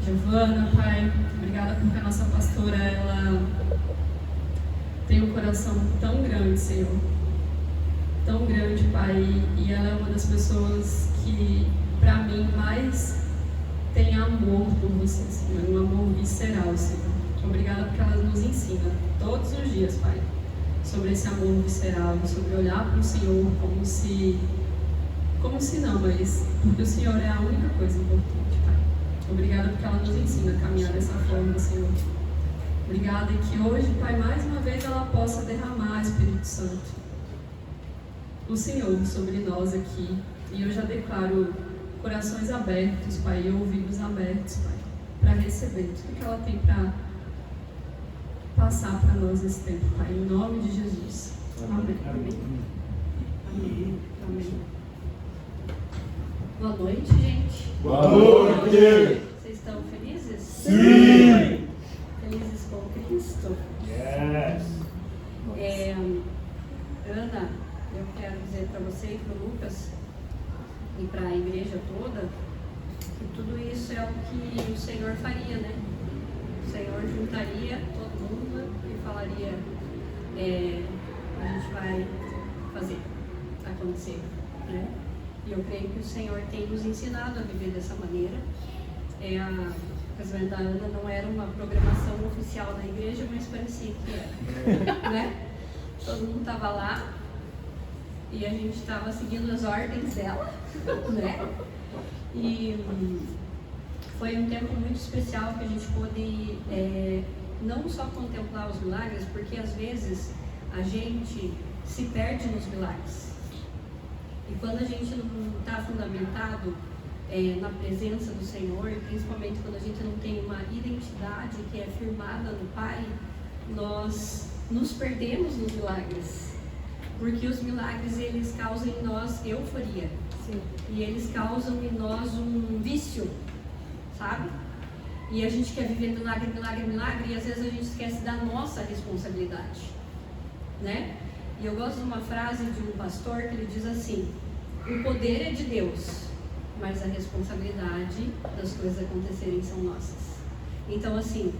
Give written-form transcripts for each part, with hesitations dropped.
Giovana, Pai. Obrigada porque a nossa pastora, ela tem um coração tão grande, Senhor. Tão grande, Pai. E ela é uma das pessoas que, para mim, mais tem amor por você, Senhor. Um amor visceral, Senhor. Obrigada porque ela nos ensina todos os dias, Pai, sobre esse amor visceral, sobre olhar para o Senhor como se não, mas porque o Senhor é a única coisa importante, Pai. Obrigada porque ela nos ensina a caminhar dessa forma, Senhor. Obrigada e que hoje, Pai, mais uma vez ela possa derramar, Espírito Santo, o Senhor sobre nós aqui. E eu já declaro corações abertos, Pai, e ouvidos abertos, Pai, para receber tudo que ela tem para passar para nós esse tempo, Pai, em nome de Jesus. Amém. Amém. Amém. Amém. Boa noite, gente. Boa noite. Vocês estão felizes? Sim. Felizes com Cristo? Yes. Ana, eu quero dizer para você e para o Lucas e para a igreja toda que tudo isso é o que o Senhor faria, né? O Senhor juntaria todo mundo e falaria, a gente vai fazer acontecer, né? E eu creio que o Senhor tem nos ensinado a viver dessa maneira. O casamento da Ana não era uma programação oficial da igreja, mas parecia que era, né? Todo mundo estava lá e a gente estava seguindo as ordens dela, né? E foi um tempo muito especial que a gente pôde não só contemplar os milagres, porque às vezes a gente se perde nos milagres. E quando a gente não está fundamentado na presença do Senhor, e principalmente quando a gente não tem uma identidade que é firmada no Pai, nós nos perdemos nos milagres. Porque os milagres, eles causam em nós euforia. Sim. E eles causam em nós um vício, sabe? E a gente quer viver milagre, milagre, milagre, e às vezes a gente esquece da nossa responsabilidade, né? E eu gosto de uma frase de um pastor que ele diz assim: o poder é de Deus, mas a responsabilidade das coisas acontecerem são nossas. Então, assim,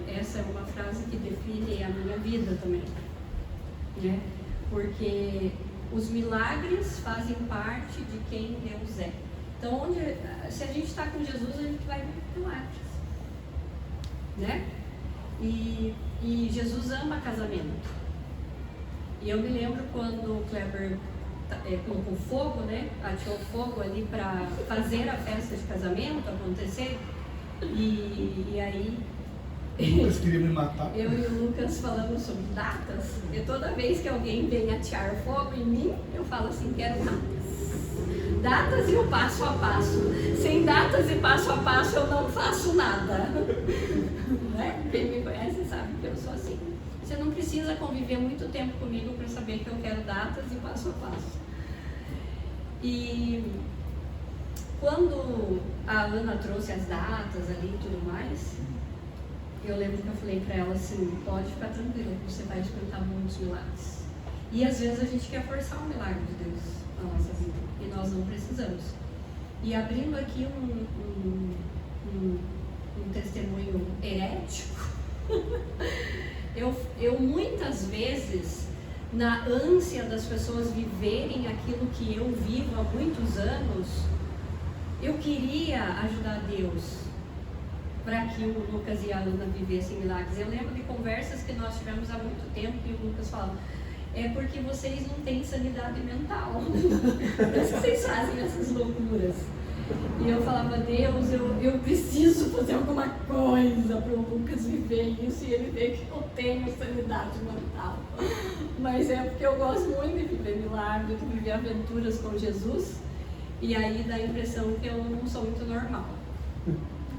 essa é uma frase que define a minha vida também, né? Porque os milagres fazem parte de quem Deus é. Então, se a gente está com Jesus, a gente vai ver milagres, né? E Jesus ama casamento. E eu me lembro quando o Kleber colocou fogo, né? Atirou fogo ali para fazer a festa de casamento acontecer. E aí O Lucas queria me matar. eu e o Lucas falamos sobre datas. E toda vez que alguém vem atear fogo em mim, eu falo assim: quero datas. Datas e o passo a passo. Sem datas e passo a passo eu não faço nada. Né? Quem me conhece sabe que eu sou assim. Você não precisa conviver muito tempo comigo para saber que eu quero datas e passo a passo. E quando a Ana trouxe as datas ali e tudo mais, eu lembro que eu falei para ela assim: pode ficar tranquila, você vai experimentar muitos milagres. E às vezes a gente quer forçar o milagre de Deus na nossa vida, e nós não precisamos. E abrindo aqui um testemunho herético, eu muitas vezes, na ânsia das pessoas viverem aquilo que eu vivo há muitos anos, eu queria ajudar Deus para que o Lucas e a Ana vivessem milagres. Eu lembro de conversas que nós tivemos há muito tempo e o Lucas falava: é porque vocês não têm sanidade mental. Por isso que vocês fazem essas loucuras. E eu falava: Deus, eu preciso fazer alguma coisa para o Lucas viver isso e ele ver que eu tenho sanidade mental. Mas é porque eu gosto muito de viver milagre, de viver aventuras com Jesus. E aí dá a impressão que eu não sou muito normal.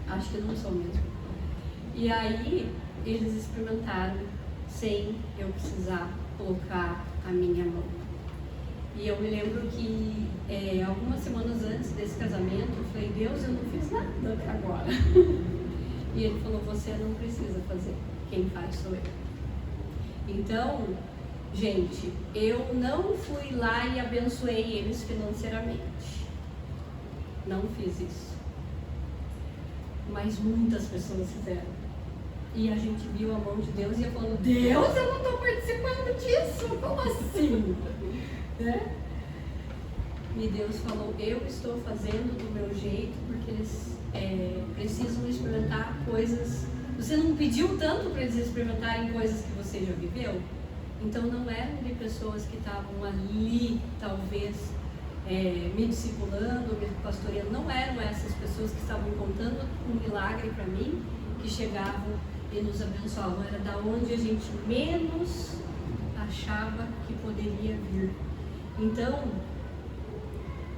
Acho que não sou mesmo. E aí eles experimentaram sem eu precisar colocar a minha mão. E eu me lembro que algumas semanas antes desse casamento, eu falei: Deus, eu não fiz nada até agora. E ele falou: você não precisa fazer, quem faz sou eu. Então, gente, eu não fui lá e abençoei eles financeiramente. Não fiz isso. mas muitas pessoas fizeram. E a gente viu a mão de Deus e ia falando, Deus, eu não estou participando disso, como assim? Né? E Deus falou, eu estou fazendo do meu jeito, porque eles precisam experimentar coisas. Você não pediu tanto para eles experimentarem coisas que você já viveu? Então não eram de pessoas que estavam ali, talvez, me discipulando, me pastoreando. Não eram essas pessoas que estavam contando um milagre para mim, que chegavam e nos abençoavam. Era da onde a gente menos achava que poderia vir. Então,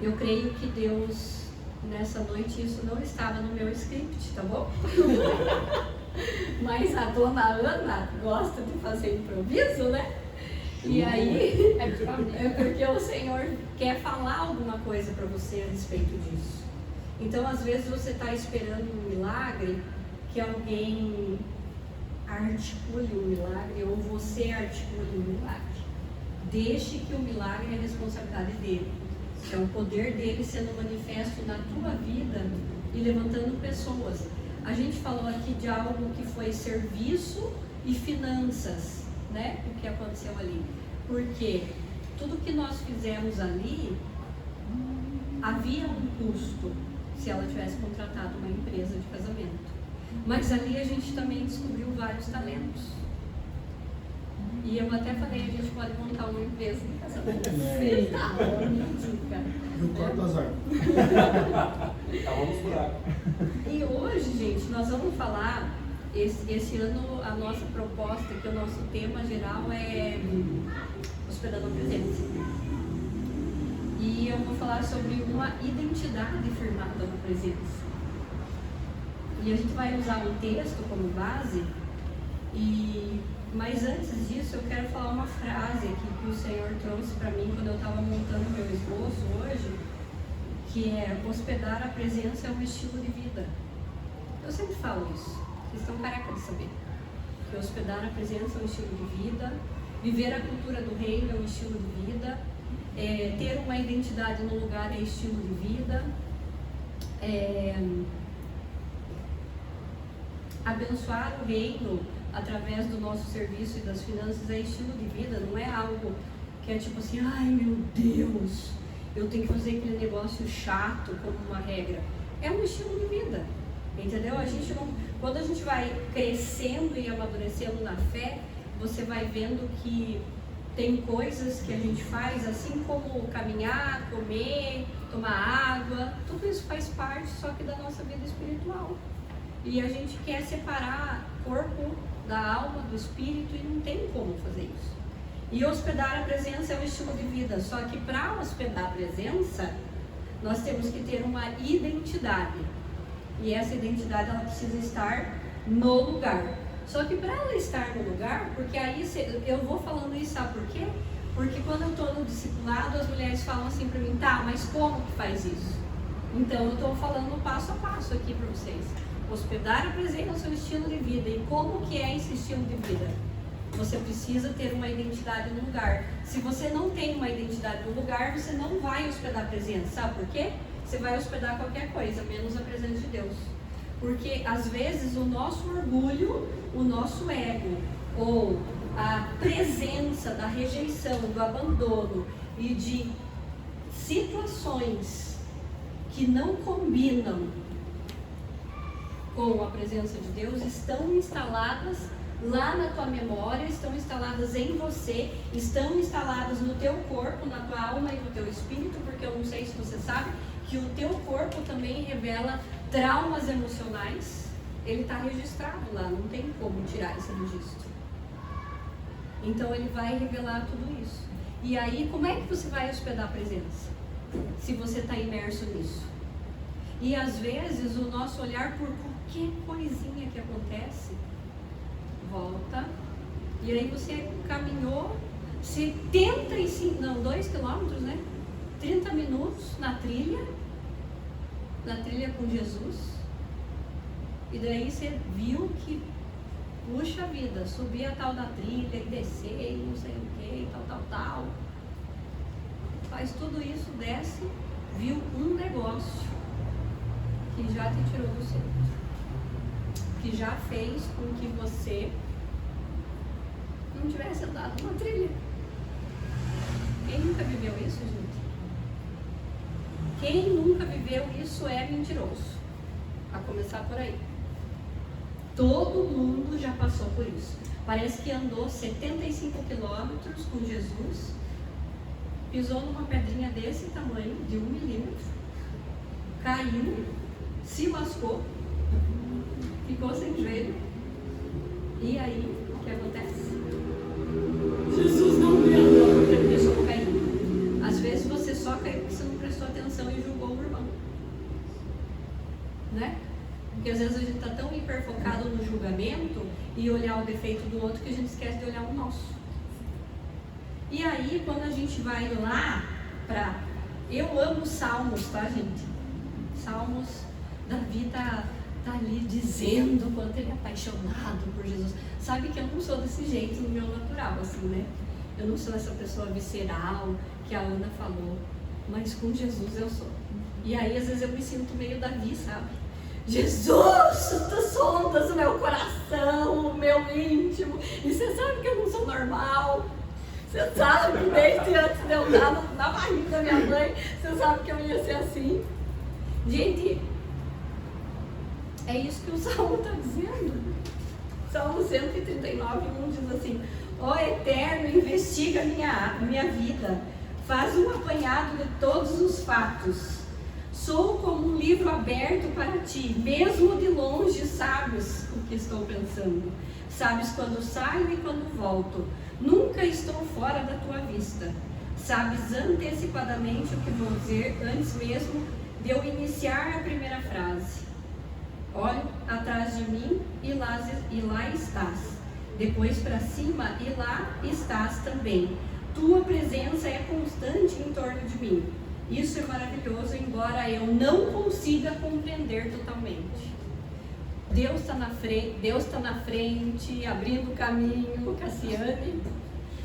eu creio que Deus, nessa noite, isso não estava no meu script, tá bom? Mas a dona Ana gosta de fazer improviso, né? E aí, é porque o Senhor quer falar alguma coisa para você a respeito disso. Então, às vezes, você está esperando um milagre, que alguém articule um milagre, ou você articule um milagre. Deixe que o milagre é a responsabilidade dele. É o poder dele sendo manifesto na tua vida e levantando pessoas. A gente falou aqui de algo que foi serviço e finanças, né? O que aconteceu ali. Porque tudo que nós fizemos ali, havia um custo se ela tivesse contratado uma empresa de casamento. Mas ali a gente também descobriu vários talentos. E eu até falei, a gente pode montar uma empresa de casamento. Sim, tá, minha dica. Eu corto as árvores. Vamos furar. E hoje, gente, nós vamos falar, esse ano a nossa proposta, que o nosso tema geral é hospedando a presença. E eu vou falar sobre uma identidade firmada na presença. E a gente vai usar um texto como base, mas antes disso eu quero falar uma frase aqui que o Senhor trouxe para mim quando eu estava montando meu esboço hoje, que é: hospedar a presença é um estilo de vida. Eu sempre falo isso, vocês estão careca de saber, que hospedar a presença é um estilo de vida, viver a cultura do reino é um estilo de vida, ter uma identidade no lugar é estilo de vida, abençoar o reino através do nosso serviço e das finanças é estilo de vida, não é algo que é tipo assim, ai meu Deus, eu tenho que fazer aquele negócio chato como uma regra. É um estilo de vida, entendeu? A gente não, quando a gente vai crescendo e amadurecendo na fé, você vai vendo que tem coisas que a gente faz, assim como caminhar, comer, tomar água, tudo isso faz parte só que da nossa vida espiritual. E a gente quer separar corpo da alma, do espírito, e não tem como fazer isso. E hospedar a presença é um estilo de vida, só que para hospedar a presença, nós temos que ter uma identidade. E essa identidade, ela precisa estar no lugar. Só que para ela estar no lugar, porque aí eu vou falando isso, sabe por quê? Porque quando eu estou no discipulado, as mulheres falam assim para mim, tá, mas como que faz isso? Então eu estou falando passo a passo aqui para vocês. Hospedar a presença é um estilo de vida. E como que é esse estilo de vida? Você precisa ter uma identidade no lugar. Se você não tem uma identidade no lugar, você não vai hospedar a presença. Sabe por quê? Você vai hospedar qualquer coisa, menos a presença de Deus. Porque às vezes o nosso orgulho, o nosso ego, ou a presença da rejeição, do abandono e de situações que não combinam com a presença de Deus estão instaladas lá na tua memória, estão instaladas em você, estão instaladas no teu corpo, na tua alma e no teu espírito, porque eu não sei se você sabe que o teu corpo também revela traumas emocionais. Ele está registrado lá, não tem como tirar esse registro. Então ele vai revelar tudo isso. E aí, como é que você vai hospedar a presença? Se você está imerso nisso. E às vezes o nosso olhar por qualquer coisinha que acontece, volta, e aí você caminhou 2 quilômetros, né? 30 minutos na trilha com Jesus, e daí você viu que, puxa vida, subir a tal da trilha e descer e não sei o que, tal, faz tudo isso, desce, viu um negócio que já te tirou do centro. que já fez com que você não tivesse andado numa trilha. Quem nunca viveu isso, gente? Quem nunca viveu isso é mentiroso. A começar por aí. Todo mundo já passou por isso. Parece que andou 75 quilômetros com Jesus, pisou numa pedrinha desse tamanho, de 1 milímetro, caiu, se lascou, ficou sem joelho. E aí, o que acontece? Jesus não me andou porque ele deixou cair. Às vezes você só caiu porque você não prestou atenção e julgou o irmão. Né? Porque às vezes a gente está tão hiperfocado no julgamento e olhar o defeito do outro que a gente esquece de olhar o nosso. E aí, quando a gente vai lá para... Eu amo Salmos, tá, gente? Salmos, Davi tá ali dizendo o quanto ele é apaixonado por Jesus. Sabe que eu não sou desse jeito no meu natural, assim, né? Eu não sou essa pessoa visceral que a Ana falou, mas com Jesus eu sou. E aí, às vezes, eu me sinto meio Davi, sabe? Jesus, tu sondas o meu coração, o meu íntimo, e você sabe que eu não sou normal. Você sabe que desde antes de eu estar na barriga da minha mãe, você sabe que eu ia ser assim. Gente, é isso que o Salmo está dizendo. Salmo 139:1 diz assim: ó Eterno, investiga minha vida, faz um apanhado de todos os fatos. Sou como um livro aberto para ti, mesmo de longe sabes o que estou pensando. Sabes quando saio e quando volto. Nunca estou fora da tua vista. Sabes antecipadamente o que vou dizer antes mesmo de eu iniciar a primeira frase. Olho atrás de mim e lá estás. Depois para cima e lá estás também. Tua presença é constante em torno de mim. Isso é maravilhoso, embora eu não consiga compreender totalmente. Deus está na frente, abrindo o caminho, Cassiane,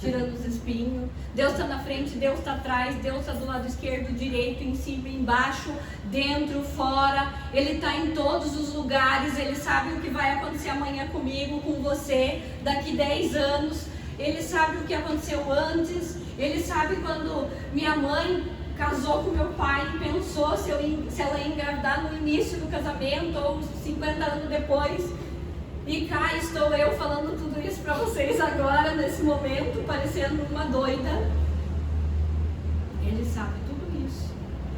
tirando os espinhos. Deus está na frente, Deus está atrás, Deus está do lado esquerdo, direito, em cima, embaixo, dentro, fora. Ele está em todos os lugares, Ele sabe o que vai acontecer amanhã comigo, com você, daqui 10 anos. Ele sabe o que aconteceu antes, Ele sabe quando minha mãe casou com meu pai e pensou se ela ia engravidar no início do casamento ou 50 anos depois. E cá estou eu falando tudo isso para vocês agora, nesse momento, parecendo uma doida. Ele sabe tudo isso.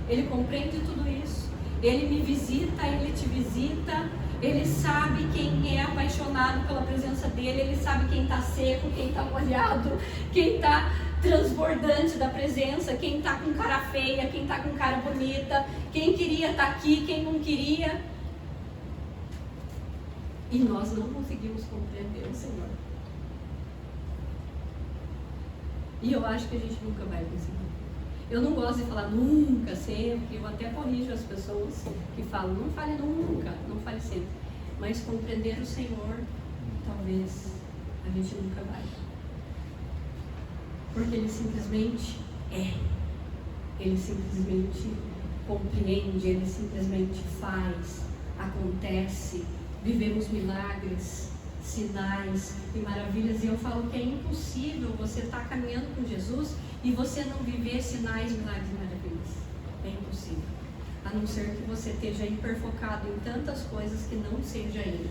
Ele compreende tudo isso. Ele me visita, Ele te visita. Ele sabe quem é apaixonado pela presença dEle. Ele sabe quem está seco, quem está molhado, quem está transbordante da presença, quem está com cara feia, quem está com cara bonita, quem queria estar aqui, quem não queria. E nós não conseguimos compreender o Senhor. E eu acho que a gente nunca vai conseguir. Eu não gosto de falar nunca, sempre. Eu até corrijo as pessoas que falam, não fale nunca, não fale sempre. Mas compreender o Senhor, talvez a gente nunca vai. Porque Ele simplesmente é. Ele simplesmente compreende, Ele simplesmente faz, acontece. Vivemos milagres, sinais e maravilhas. E eu falo que é impossível você estar caminhando com Jesus e você não viver sinais, milagres e maravilhas. É impossível. A não ser que você esteja hiperfocado em tantas coisas que não seja Ele.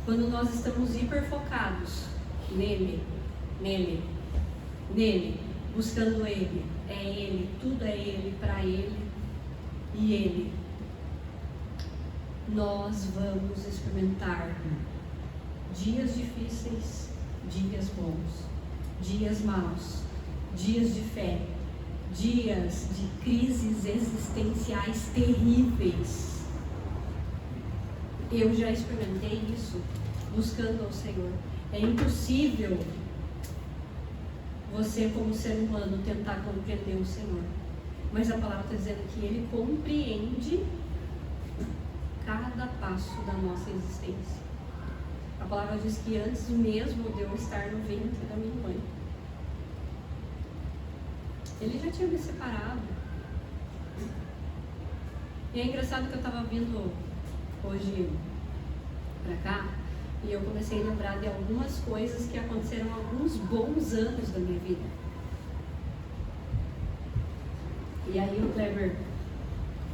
Quando nós estamos hiperfocados nele, buscando Ele, é Ele, tudo é Ele, para Ele e Ele, nós vamos experimentar dias difíceis, dias bons, dias maus, dias de fé, dias de crises existenciais terríveis. Eu já experimentei isso buscando ao Senhor. É impossível você, como ser humano, tentar compreender o Senhor. Mas a palavra está dizendo que Ele compreende cada passo da nossa existência. A palavra diz que antes mesmo de eu estar no ventre da minha mãe, Ele já tinha me separado. E é engraçado que eu estava vindo hoje para cá e eu comecei a lembrar de algumas coisas que aconteceram há alguns bons anos da minha vida. E aí o Kleber,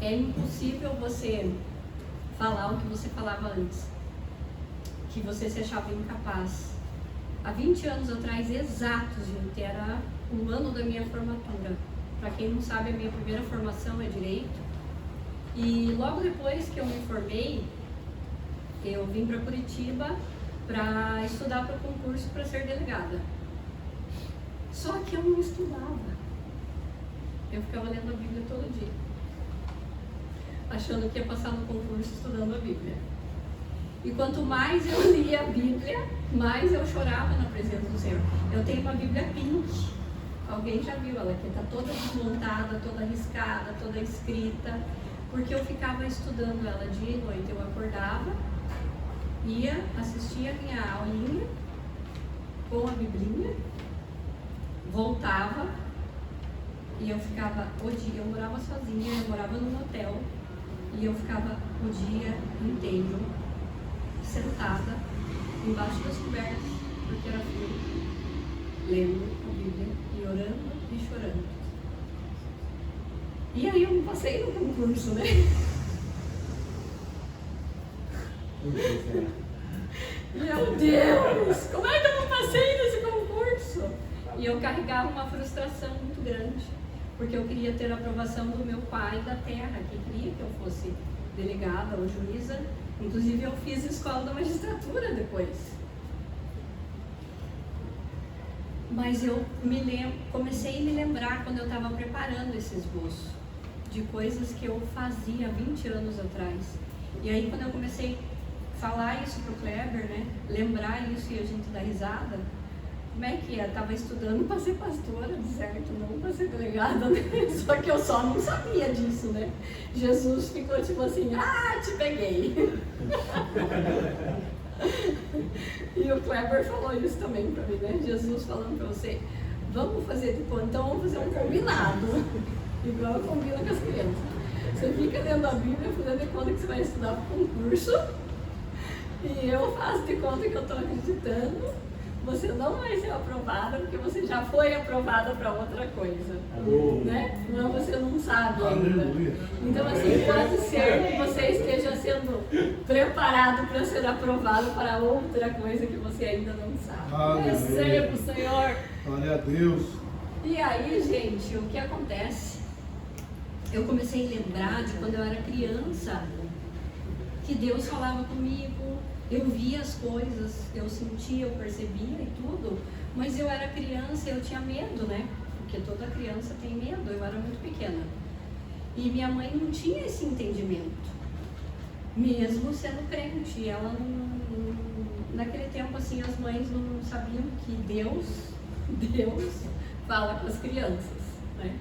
é impossível você falar o que você falava antes, que você se achava incapaz. Há 20 anos atrás, exatos, gente, era o ano da minha formatura. Para quem não sabe, a minha primeira formação é Direito. E logo depois que eu me formei, eu vim para Curitiba para estudar para o concurso para ser delegada. Só que eu não estudava. Eu ficava lendo a Bíblia todo dia, achando que ia passar no concurso estudando a Bíblia. E quanto mais eu lia a Bíblia, mais eu chorava na presença do Senhor. Eu tenho uma Bíblia pink. Alguém já viu ela aqui? Está toda desmontada, toda riscada, toda escrita. Porque eu ficava estudando ela dia e noite. Eu acordava, ia, assistia a minha aulinha com a Biblinha, voltava e eu ficava o dia. Eu morava sozinha, eu morava num hotel e eu ficava o dia inteiro sentada embaixo das cobertas, porque era frio, lendo a Bíblia e orando e chorando. E aí eu não passei no concurso, né? Meu Deus! Como é que eu não passei nesse concurso? E eu carregava uma frustração muito grande, porque eu queria ter a aprovação do meu pai da terra, que queria que eu fosse delegada ou juíza. Inclusive eu fiz escola da magistratura depois. Mas eu comecei a me lembrar quando eu estava preparando esse esboço de coisas que eu fazia 20 anos atrás. E aí quando eu comecei a falar isso pro Kleber, né, lembrar isso e a gente dar risada, como é que é? Estava estudando para ser pastora, de certo, não para ser delegada, né? Só que eu só não sabia disso, né? Jesus ficou tipo assim, te peguei. E o Kleber falou isso também para mim, né? Jesus falando para você, vamos fazer de conta, então vamos fazer um combinado, igual combina com as crianças. Você fica lendo a Bíblia, fazendo de conta que você vai estudar para o concurso, e eu faço de conta que eu estou acreditando. Você não vai ser aprovada porque você já foi aprovada para outra coisa, né? Não, você não sabe ainda. Então, assim, pode ser que você esteja sendo preparado para ser aprovado para outra coisa que você ainda não sabe. Receba o Senhor. Glória a Deus. E aí, gente, o que acontece? Eu comecei a lembrar de quando eu era criança, que Deus falava comigo. Eu via as coisas, eu sentia, eu percebia e tudo, mas eu era criança e eu tinha medo, né? Porque toda criança tem medo, eu era muito pequena. E minha mãe não tinha esse entendimento, mesmo sendo crente. Ela não, naquele tempo, assim, as mães não sabiam que Deus fala com as crianças, né?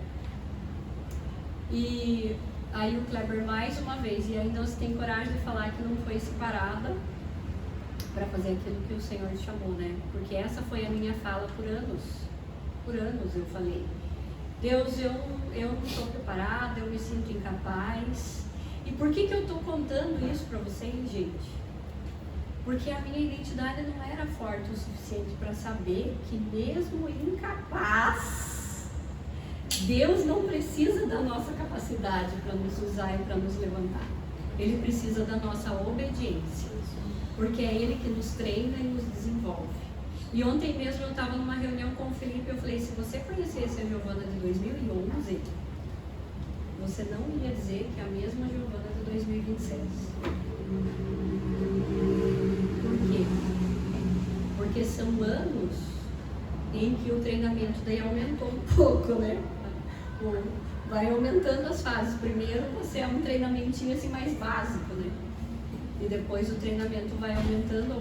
E aí o Kleber mais uma vez, e ainda você tem coragem de falar que não foi separada para fazer aquilo que o Senhor te chamou, né? Porque essa foi a minha fala por anos. Por anos eu falei, Deus, eu não estou preparada, eu me sinto incapaz. E por que eu estou contando isso para vocês, gente? Porque a minha identidade não era forte o suficiente para saber que mesmo incapaz, Deus não precisa da nossa capacidade para nos usar e para nos levantar. Ele precisa da nossa obediência. Porque é Ele que nos treina e nos desenvolve. E ontem mesmo eu estava numa reunião com o Felipe e eu falei, se você conhecesse a Giovana de 2011, você não ia dizer que é a mesma Giovana de 2026. Por quê? Porque são anos em que o treinamento daí aumentou um pouco, né? Vai aumentando as fases. Primeiro você é um treinamentinho assim mais básico, né? E depois o treinamento vai aumentando.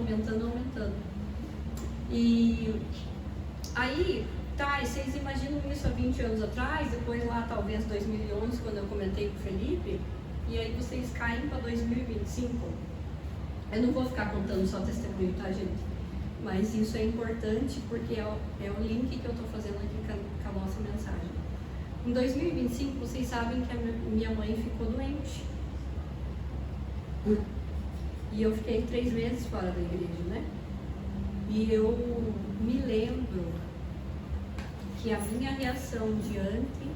E aí, tá, e vocês imaginam isso há 20 anos atrás, depois lá talvez 2011, quando eu comentei com o Felipe, e aí vocês caem para 2025. Eu não vou ficar contando só testemunho, tá, gente? Mas isso é importante porque é o link que eu estou fazendo aqui com a nossa mensagem. Em 2025, vocês sabem que a minha mãe ficou doente. E eu fiquei 3 meses fora da igreja, né? E eu me lembro que a minha reação diante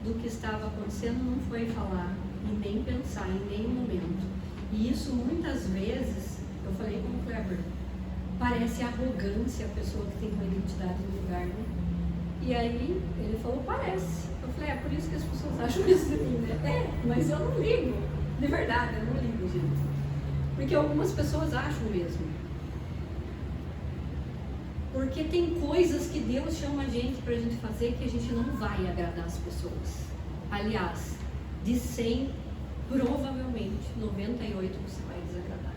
do que estava acontecendo não foi falar e nem pensar em nenhum momento. E isso muitas vezes, eu falei com o Kleber, parece arrogância a pessoa que tem uma identidade no lugar, né? E aí ele falou, parece. Eu falei, é por isso que as pessoas acham isso de mim, né? É, mas eu não ligo. De verdade, eu não ligo, gente. Porque algumas pessoas acham mesmo. Porque tem coisas que Deus chama a gente pra gente fazer que a gente não vai agradar as pessoas. Aliás, de 100, provavelmente 98 você vai desagradar.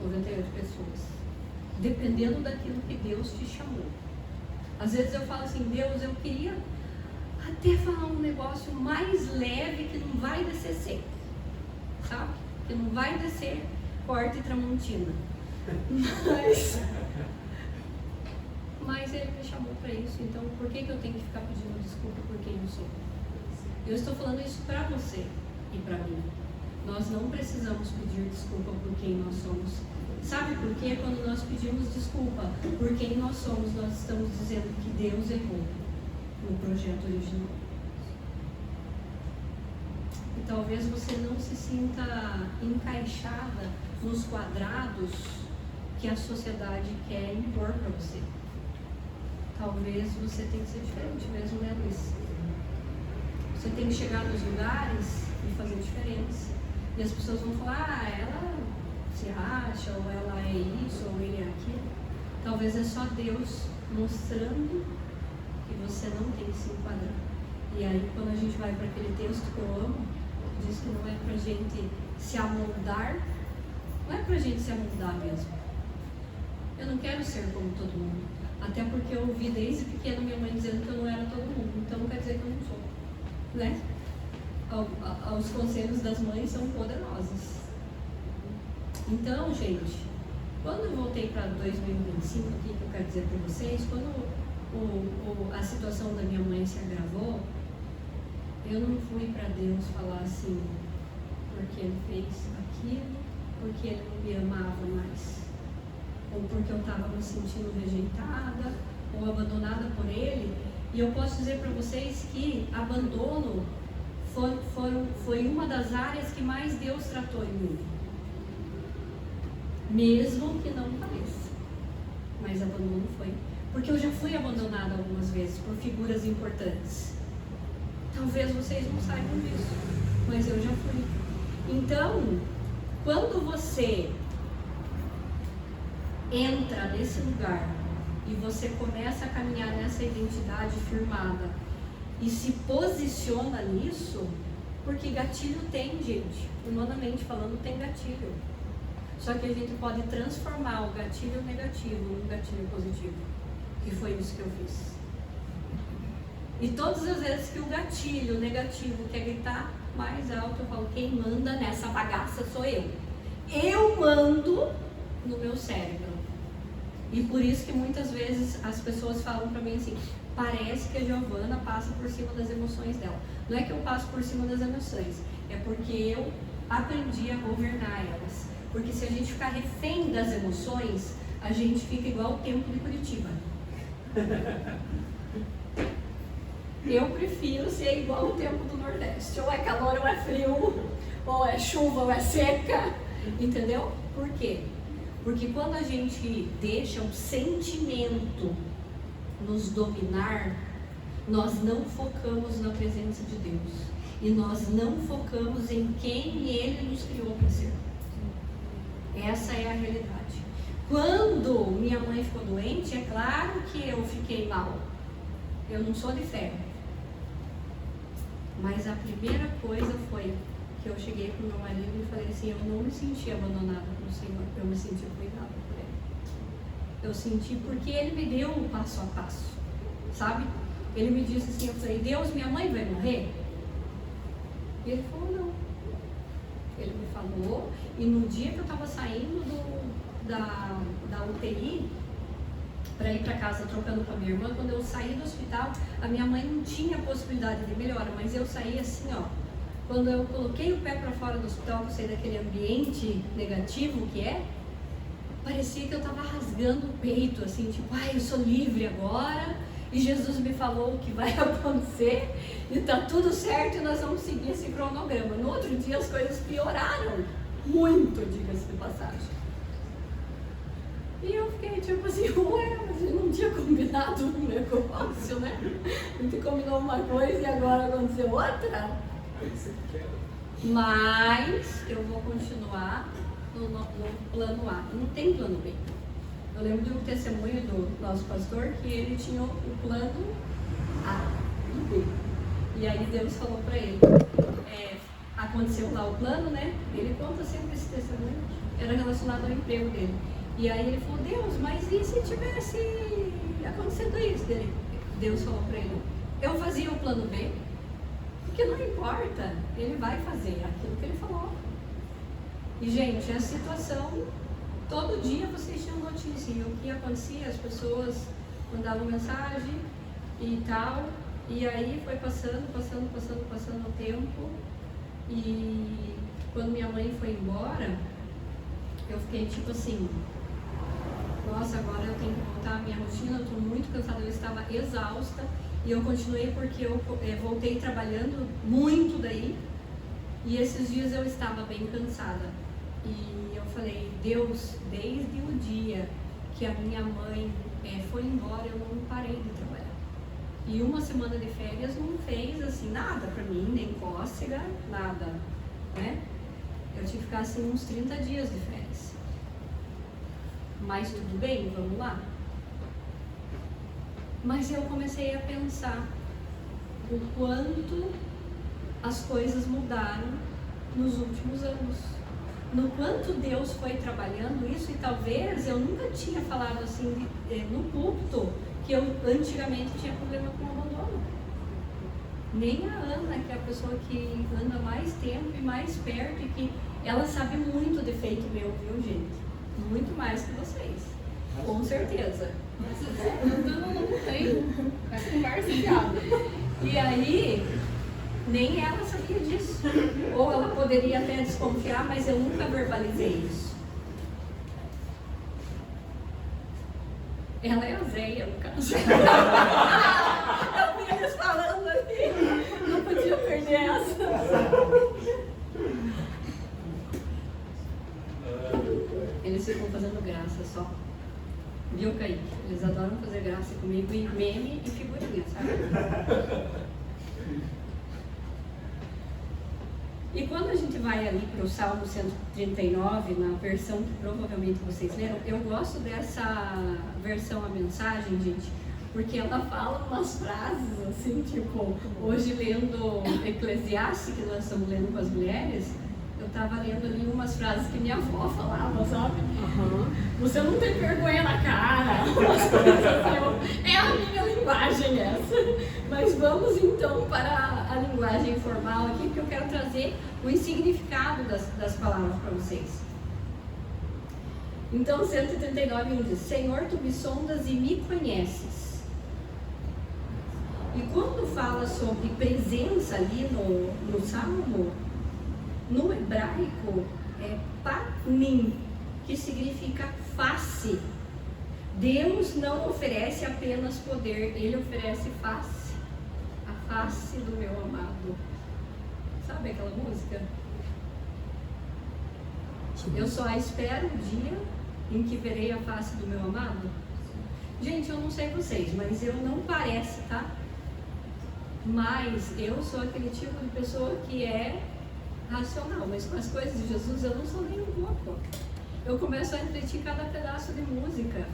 98 pessoas. Dependendo daquilo que Deus te chamou. Às vezes eu falo assim, Deus, eu queria até falar um negócio mais leve que não vai descer seco, sabe? Que não vai descer corte e tramontina. Mas Ele me chamou para isso, então por que eu tenho que ficar pedindo desculpa por quem eu sou? Eu estou falando isso para você e para mim. Nós não precisamos pedir desculpa por quem nós somos. Sabe por quê? Quando nós pedimos desculpa por quem nós somos, nós estamos dizendo que Deus errou no projeto original. E talvez você não se sinta encaixada nos quadrados que a sociedade quer impor para você. Talvez você tenha que ser diferente mesmo, né, Luiz? Você tem que chegar nos lugares e fazer diferença. E as pessoas vão falar, ela se acha, ou ela é isso, ou ele é aquilo. Talvez é só Deus mostrando que você não tem que se enquadrar. E aí, quando a gente vai para aquele texto que eu amo, diz que não é pra gente se amoldar, não é pra gente se amoldar mesmo. Eu não quero ser como todo mundo. Até porque eu ouvi desde pequena minha mãe dizendo que eu não era todo mundo. Então não quer dizer que eu não sou. Né? Os conselhos das mães são poderosos. Então, gente, quando eu voltei para 2025, o que eu quero dizer para vocês, quando a situação da minha mãe se agravou, eu não fui para Deus falar assim, porque Ele fez aquilo, porque Ele não me amava mais, ou porque eu estava me sentindo rejeitada, ou abandonada por Ele. E eu posso dizer para vocês que abandono foi uma das áreas que mais Deus tratou em mim. Mesmo que não pareça. Mas abandono foi. Porque eu já fui abandonada algumas vezes por figuras importantes. Talvez vocês não saibam disso, mas eu já fui. Então, quando você entra nesse lugar e você começa a caminhar nessa identidade firmada e se posiciona nisso, porque gatilho tem, gente, humanamente falando, tem gatilho. Só que a gente pode transformar o gatilho negativo num gatilho positivo. E foi isso que eu fiz. E todas as vezes que o gatilho negativo quer gritar mais alto, eu falo, quem manda nessa bagaça sou eu. Eu mando no meu cérebro. E por isso que muitas vezes as pessoas falam pra mim assim, parece que a Giovana passa por cima das emoções dela. Não é que eu passo por cima das emoções, é porque eu aprendi a governar elas. Porque se a gente ficar refém das emoções, a gente fica igual o tempo de Curitiba. Eu prefiro ser igual o tempo do Nordeste. Ou é calor, ou é frio, ou é chuva, ou é seca. Entendeu? Por quê? Porque quando a gente deixa o sentimento nos dominar, nós não focamos na presença de Deus. E nós não focamos em quem Ele nos criou para ser. Essa é a realidade. Quando minha mãe ficou doente, é claro que eu fiquei mal. Eu não sou de ferro. Mas a primeira coisa foi que eu cheguei para o meu marido e falei assim, eu não me senti abandonada pelo Senhor, eu me senti cuidada por Ele. Eu senti porque Ele me deu o passo a passo, sabe? Ele me disse assim, eu falei, Deus, minha mãe vai morrer? E Ele falou, não. Ele me falou, e no dia que eu estava saindo da UTI, para ir para casa trocando com a minha irmã, quando eu saí do hospital, a minha mãe não tinha possibilidade de melhora, mas eu saí assim, ó, quando eu coloquei o pé para fora do hospital, que eu saí daquele ambiente negativo que é, parecia que eu estava rasgando o peito, assim, tipo, ai, eu sou livre agora, e Jesus me falou o que vai acontecer, e tá tudo certo, e nós vamos seguir esse cronograma. No outro dia as coisas pioraram muito, diga-se de passagem. E eu fiquei tipo assim, ué, mas a gente não tinha combinado um negócio, né? A gente combinou uma coisa e agora aconteceu outra. Mas eu vou continuar no plano A. Não tem plano B. Eu lembro do testemunho do nosso pastor que ele tinha o plano A e B. E aí Deus falou para ele, aconteceu lá o plano, né? Ele conta sempre esse testemunho, era relacionado ao emprego dele. E aí ele falou, Deus, mas e se tivesse acontecido isso? Deus falou para ele, eu fazia o plano B, porque não importa, ele vai fazer aquilo que ele falou. E gente, a situação, todo dia vocês tinham notícia, e o que acontecia, as pessoas mandavam mensagem e tal, e aí foi passando o tempo, e quando minha mãe foi embora, eu fiquei tipo assim, nossa, agora eu tenho que voltar à minha rotina, eu estou muito cansada, eu estava exausta, e eu continuei porque eu voltei trabalhando muito daí, e esses dias eu estava bem cansada, e eu falei, Deus, desde o dia que a minha mãe foi embora, eu não parei de trabalhar, e uma semana de férias não fez assim nada para mim, nem cócega, nada, né? Eu tive que ficar assim uns 30 dias de férias. Mas tudo bem, vamos lá. Mas eu comecei a pensar o quanto as coisas mudaram nos últimos anos. No quanto Deus foi trabalhando isso, e talvez eu nunca tinha falado assim no púlpito que eu antigamente tinha problema com abandono. Nem a Ana, que é a pessoa que anda mais tempo e mais perto, e que ela sabe muito defeito meu, viu, gente? Muito mais que vocês, com certeza. Não tem, é conversa fiada. E aí, nem ela sabia disso. Ou ela poderia até desconfiar, mas eu nunca verbalizei isso. Ela é a Zéia, no caso. Eu vi eles falando ali, não podia perder essa. Eles ficam fazendo graça só. Viu, Kaique? Eles adoram fazer graça comigo, e meme e figurinha, sabe? E quando a gente vai ali para o Salmo 139, na versão que provavelmente vocês leram, eu gosto dessa versão, a mensagem, gente, porque ela fala umas frases assim, tipo, hoje lendo Eclesiastes, que nós estamos lendo com as mulheres, eu estava lendo ali umas frases que minha avó falava, sabe? Você não tem vergonha na cara, umas coisas assim. É a minha linguagem essa. Mas vamos então para a linguagem formal aqui, porque eu quero trazer o significado das palavras para vocês. Então, 139 diz, Senhor, tu me sondas e me conheces. E quando fala sobre presença ali no Salmo, no hebraico é panim, que significa face. Deus não oferece apenas poder, Ele oferece face. A face do meu amado. Sabe aquela música? Eu só espero o dia em que verei a face do meu amado. Gente, eu não sei vocês, mas eu não parece, tá? Mas eu sou aquele tipo de pessoa que é racional, mas com as coisas de Jesus eu não sou nem um pouco. Eu começo a refletir cada pedaço de música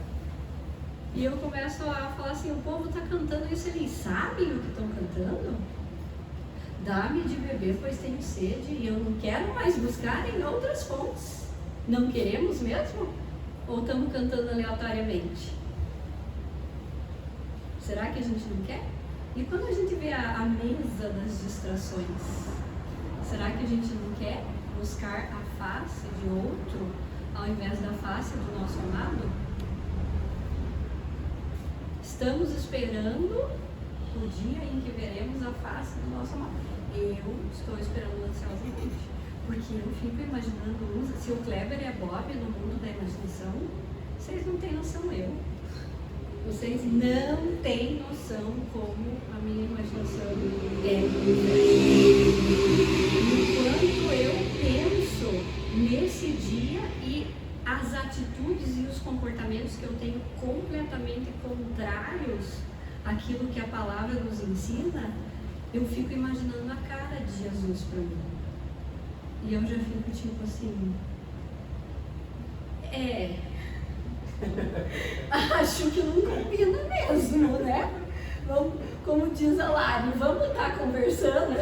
e eu começo a falar assim, o povo está cantando isso, eles sabem o que estão cantando? Dá-me de beber, pois tenho sede, e eu não quero mais buscar em outras fontes. Não queremos mesmo? Ou estamos cantando aleatoriamente? Será que a gente não quer? E quando a gente vê a mesa das distrações, será que a gente não quer buscar a face de outro ao invés da face do nosso amado? Estamos esperando o dia em que veremos a face do nosso amado. eu estou esperando ansiosamente. Porque eu fico imaginando, se o Kleber é Bob no mundo da imaginação, vocês não têm noção, vocês não têm noção como a minha imaginação é. Enquanto eu penso nesse dia e as atitudes e os comportamentos que eu tenho completamente contrários àquilo que a palavra nos ensina, eu fico imaginando a cara de Jesus para mim. E eu já fico tipo assim, acho que não combina mesmo, né? Vamos, como diz a Lari, vamos estar conversando?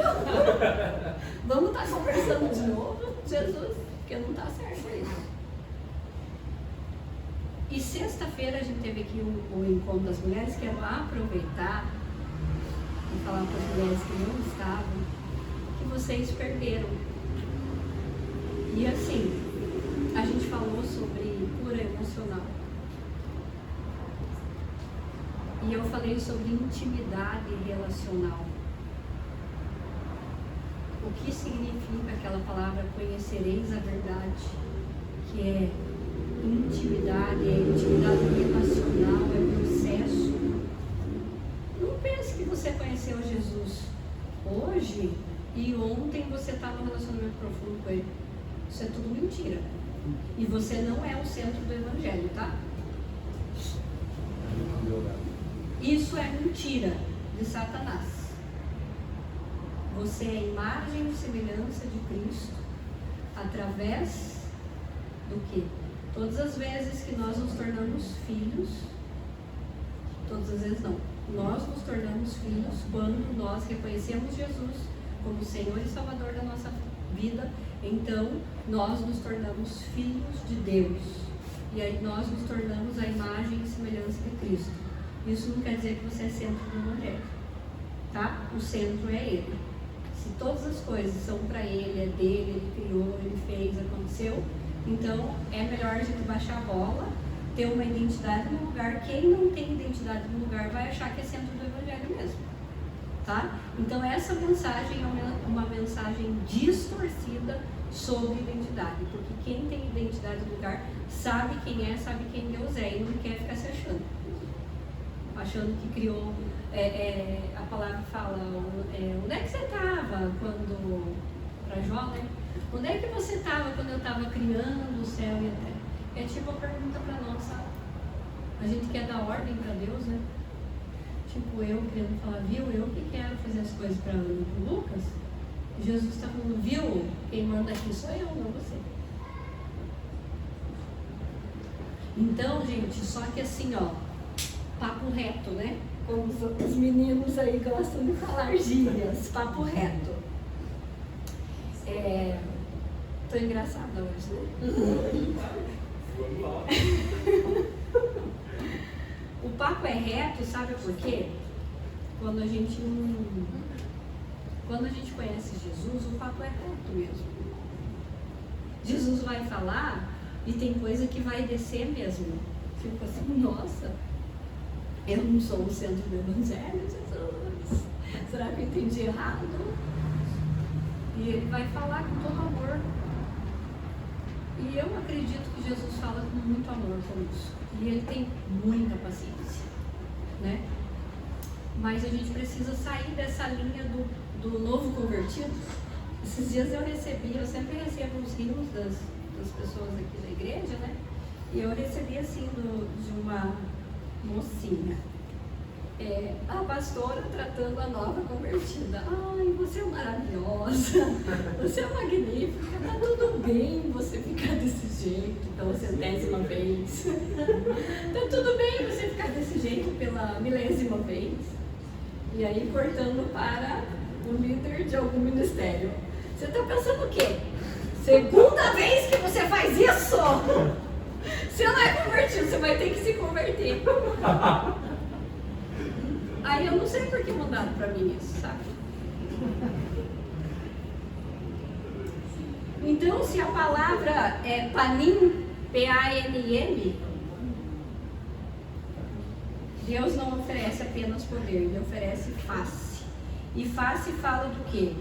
Vamos estar conversando de novo, Jesus? Porque não está certo isso. E sexta-feira a gente teve aqui o encontro das mulheres. Quero aproveitar e falar para as mulheres que não estavam, que vocês perderam. E assim, a gente falou sobre cura emocional. E eu falei sobre intimidade relacional. O que significa aquela palavra conhecereis a verdade? Que é intimidade relacional, é processo. Não pense que você conheceu Jesus hoje e ontem você estava num relacionamento profundo com ele. Isso é tudo mentira. E você não é o centro do evangelho, tá? Isso é mentira de Satanás. Você é a imagem e semelhança de Cristo através do quê? Todas as vezes que nós nos tornamos filhos, todas as vezes não, nós nos tornamos filhos quando nós reconhecemos Jesus como Senhor e Salvador da nossa vida. Então nós nos tornamos filhos de Deus, e aí nós nos tornamos a imagem e semelhança de Cristo. Isso não quer dizer que você é centro do evangelho, tá? O centro é Ele. Se todas as coisas são para Ele, é dele, Ele criou, Ele fez, aconteceu, então é melhor a gente baixar a bola, ter uma identidade no lugar. Quem não tem identidade no lugar vai achar que é centro do evangelho mesmo, tá? Então essa mensagem é uma mensagem distorcida sobre identidade, porque quem tem identidade no lugar sabe quem é, sabe quem Deus é, e não quer ficar se achando que criou. A palavra fala, onde é que você estava quando, para Jó, né? Onde é que você estava quando eu estava criando o céu e a terra? É tipo a pergunta para nós, sabe? A gente quer dar ordem para Deus, né? Tipo eu querendo falar, viu, eu que quero fazer as coisas para o Lucas. Jesus está falando, viu, quem manda aqui sou eu, não você. Então, gente, só que assim, ó, papo reto, né? Como os meninos aí gostam de falar gírias, papo reto. Tô engraçada hoje, né? Vamos lá. O papo é reto, sabe por quê? Quando a gente conhece Jesus, o papo é reto mesmo. Jesus vai falar e tem coisa que vai descer mesmo. Tipo assim, nossa, eu não sou o centro do evangelho, Jesus. Será que eu entendi errado? E ele vai falar com todo amor. E eu acredito que Jesus fala com muito amor conosco. E ele tem muita paciência, né? Mas a gente precisa sair dessa linha do novo convertido. Esses dias eu sempre recebo os rios das pessoas aqui da igreja, né? E eu recebi assim de uma mocinha, a pastora tratando a nova convertida. Ai, você é maravilhosa, você é magnífica, tá tudo bem você ficar desse jeito pela 100ª vez. Tá tudo bem você ficar desse jeito pela 1000ª vez. E aí cortando para o líder de algum ministério. Você tá pensando o quê? Segunda vez que você faz isso? Você não é convertido, você vai ter que se converter. Aí eu não sei por que mandaram pra mim isso, sabe? Então, se a palavra é panim, P-A-N-M, Deus não oferece apenas poder, Ele oferece face. E face fala do quê?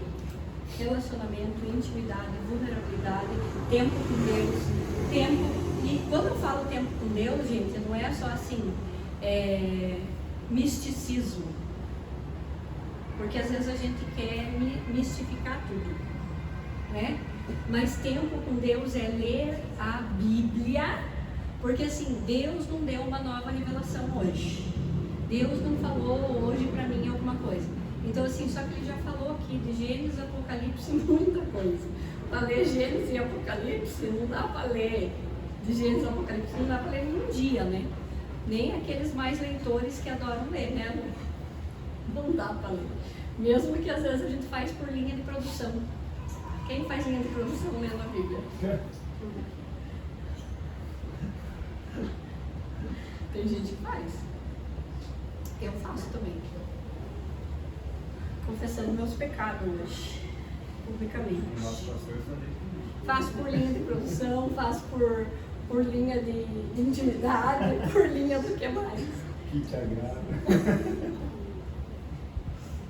relacionamento, intimidade, vulnerabilidade, tempo com Deus, tempo. E quando eu falo tempo com Deus, gente, não é só assim, misticismo. Porque às vezes a gente quer mistificar tudo, né? Mas tempo com Deus é ler a Bíblia, porque assim, Deus não deu uma nova revelação hoje. Deus não falou hoje pra mim alguma coisa. Então assim, só que Ele já falou aqui de Gênesis, Apocalipse, muita coisa. Para ler Gênesis e Apocalipse, não dá para ler. De Gênesis e Apocalipse, não dá para ler em um dia, né? Nem aqueles mais leitores que adoram ler, né? Não dá para ler. Mesmo que às vezes a gente faz por linha de produção. Quem faz linha de produção lendo a Bíblia? Tem gente que faz. Eu faço também. Confessando meus pecados hoje, publicamente. Faço por linha de produção, faço por linha de intimidade, por linha do que mais. Que te agrada.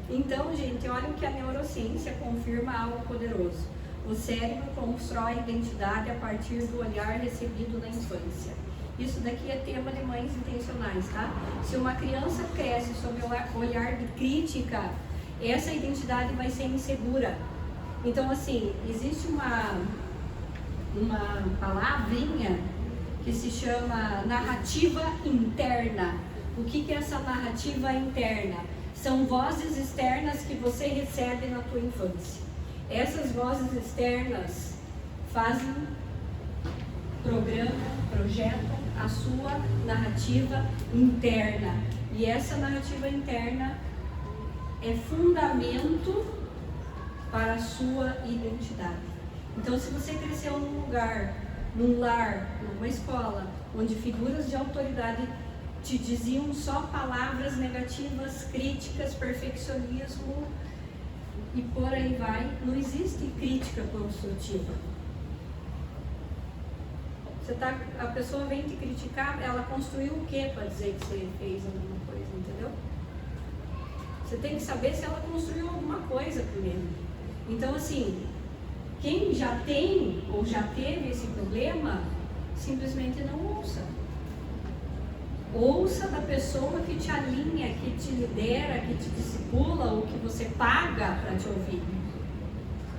Então, gente, olha o que a neurociência confirma algo poderoso. O cérebro constrói identidade a partir do olhar recebido na infância. Isso daqui é tema de mães intencionais, tá? Se uma criança cresce sob o olhar de crítica, essa identidade vai ser insegura. Então, assim, existe uma palavrinha que se chama narrativa interna. O que é essa narrativa interna? São vozes externas que você recebe na tua infância. Essas vozes externas fazem, programam, projetam a sua narrativa interna. E essa narrativa interna é fundamento para a sua identidade. Então, se você cresceu num lugar, num lar, numa escola, onde figuras de autoridade te diziam só palavras negativas, críticas, perfeccionismo e por aí vai, não existe crítica construtiva. A pessoa vem te criticar, ela construiu o que para dizer que você fez alguma coisa, entendeu? Você tem que saber se ela construiu alguma coisa primeiro. Então, assim, quem já tem ou já teve esse problema, simplesmente não ouça. Ouça da pessoa que te alinha, que te lidera, que te discipula, ou que você paga para te ouvir.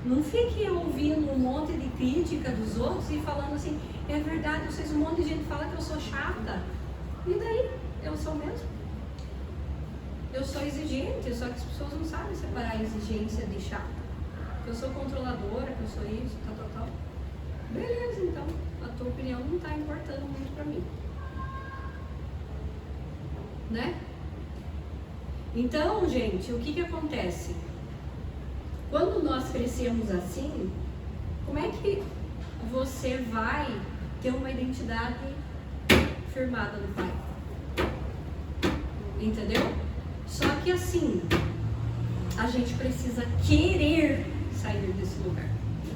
Não fique ouvindo um monte de crítica dos outros e falando assim, é verdade, vocês, um monte de gente fala que eu sou chata. E daí? Eu sou mesmo. Eu sou exigente, só que as pessoas não sabem separar a exigência de chata. Eu sou controladora, que eu sou isso, tal. Beleza, então, a tua opinião não está importando muito para mim. Né? Então, gente, o que acontece? Quando nós crescemos assim, como é que você vai ter uma identidade firmada no Pai? Entendeu? Só que assim, a gente precisa querer sair desse lugar.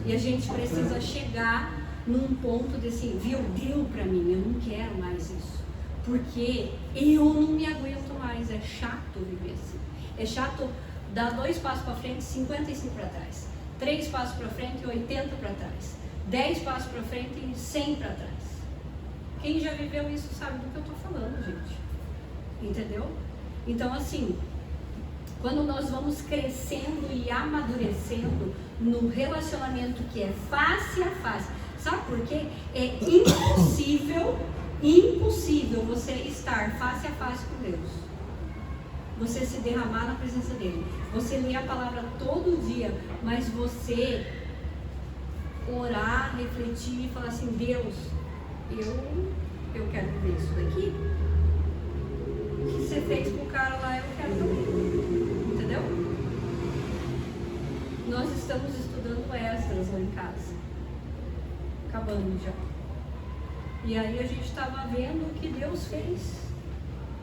E a gente precisa chegar num ponto de assim, viu, deu pra mim, eu não quero mais isso. Porque eu não me aguento mais, é chato viver assim. É chato dar 2 passos para frente, 55 para trás. 3 passos para frente, 80 para trás. 10 passos para frente e 100 para trás. Quem já viveu isso sabe do que eu estou falando, gente. Entendeu? Então, assim, quando nós vamos crescendo e amadurecendo no relacionamento que é face a face, sabe por quê? É impossível você estar face a face com Deus. Você se derramar na presença dele. Você ler a palavra todo dia, mas você orar, refletir e falar assim, Deus, eu quero viver isso daqui. O que você fez com o cara lá, eu quero também. Entendeu? Nós estamos estudando Esdras lá em casa. Acabando já. E aí a gente estava vendo o que Deus fez.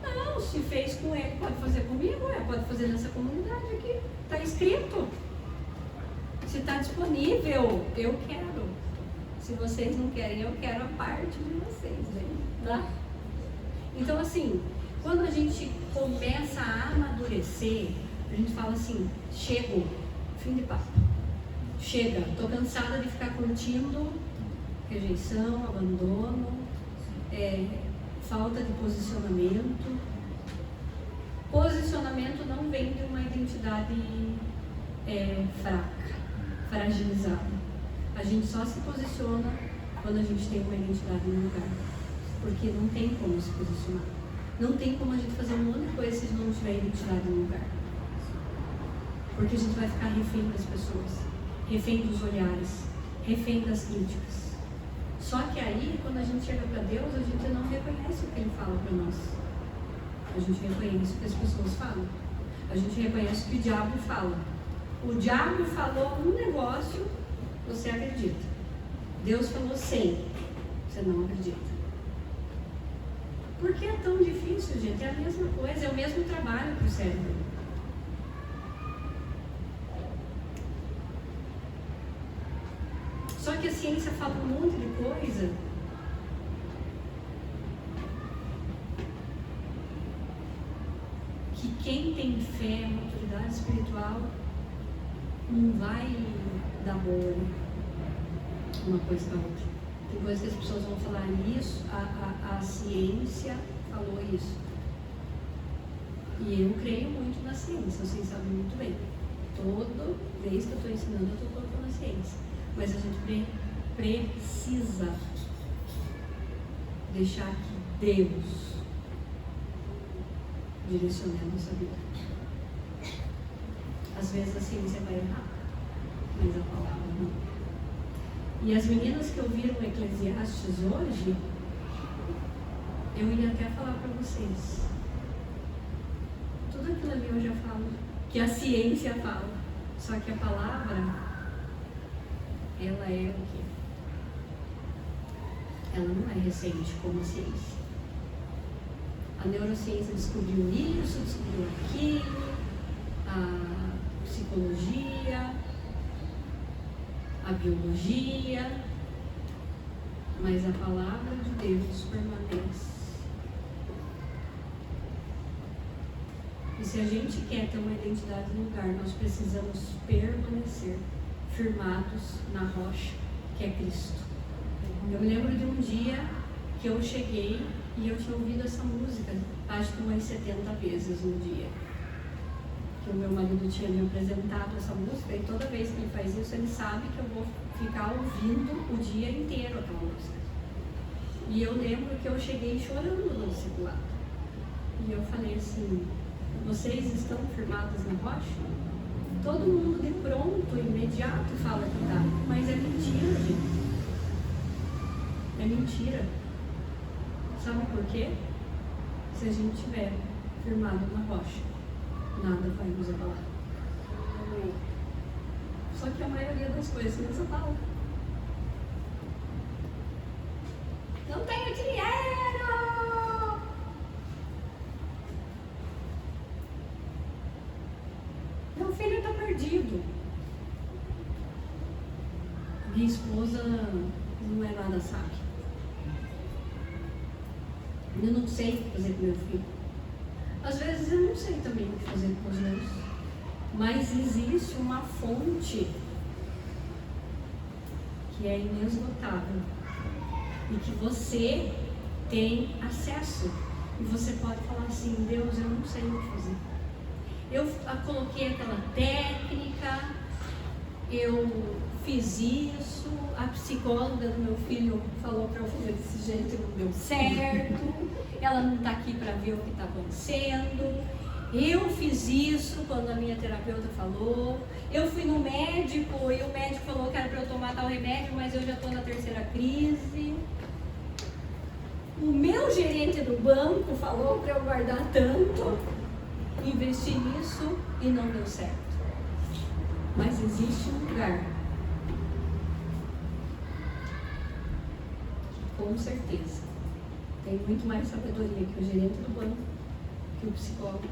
Não, se fez com ele, pode fazer comigo, pode fazer nessa comunidade aqui. Está escrito. Se está disponível, eu quero. Se vocês não querem, eu quero a parte de vocês, né? Tá? Então, assim, quando a gente começa a amadurecer, a gente fala assim, chegou, fim de papo. Chega, estou cansada de ficar curtindo rejeição, abandono, falta de posicionamento. Posicionamento não vem de uma identidade fraca, fragilizada. A gente só se posiciona quando a gente tem uma identidade no lugar. Porque não tem como se posicionar. Não tem como a gente fazer um monte de coisa se não tiver identidade no lugar. Porque a gente vai ficar refém das pessoas, refém dos olhares, refém das críticas. Só que aí, quando a gente chega para Deus, a gente não reconhece o que Ele fala para nós. A gente reconhece o que as pessoas falam. A gente reconhece o que o diabo fala. O diabo falou um negócio, você acredita. Deus falou 100, você não acredita. Por que é tão difícil, gente? É a mesma coisa, é o mesmo trabalho para o cérebro. Só que a ciência fala um monte de coisa que quem tem fé, maturidade espiritual, não vai dar boa uma coisa para outra. Tem coisas que as pessoas vão falar nisso, a ciência falou isso. E eu creio muito na ciência, vocês sabem muito bem. Toda vez que eu estou ensinando, eu estou colocando a ciência. Mas a gente precisa deixar que Deus direcione a nossa vida. Às vezes a ciência vai errar, mas a palavra não. E as meninas que ouviram o Eclesiastes hoje, eu ia até falar para vocês. Tudo aquilo ali eu já falo, que a ciência fala. Só que a palavra, ela é o quê? Ela não é recente como a ciência. A neurociência descobriu isso, descobriu aquilo, a psicologia, a biologia, mas a palavra de Deus permanece. E se a gente quer ter uma identidade no lugar, nós precisamos permanecer firmados na rocha, que é Cristo. Eu me lembro de um dia que eu cheguei e eu tinha ouvido essa música, acho que umas 70 vezes no dia. Que o meu marido tinha me apresentado essa música, e toda vez que ele faz isso, ele sabe que eu vou ficar ouvindo o dia inteiro aquela música. E eu lembro que eu cheguei chorando no discipulado. E eu falei assim: vocês estão firmados na rocha? Todo mundo de pronto, imediato, fala que tá. Mas é mentira, gente. É mentira. Sabe por quê? Se a gente estiver firmado na rocha, nada vai nos abalar. Só que a maioria das coisas nos abala. Não tenho dinheiro! Meu filho está perdido. Minha esposa não é nada sábia. Eu não sei o que fazer com meu filho. Às vezes eu não sei também o que fazer com os meus. Mas existe uma fonte que é inesgotável e que você tem acesso. E você pode falar assim: Deus, eu não sei o que fazer. Eu coloquei aquela técnica, eu fiz isso, a psicóloga do meu filho falou para eu fazer desse jeito e não deu certo, ela não está aqui para ver o que está acontecendo. Eu fiz isso quando a minha terapeuta falou, eu fui no médico e o médico falou que era para eu tomar tal remédio, mas eu já estou na terceira crise. O meu gerente do banco falou para eu guardar tanto, investir nisso e não deu certo. Mas existe um lugar que, com certeza, tem muito mais sabedoria que o gerente do banco, que o psicólogo,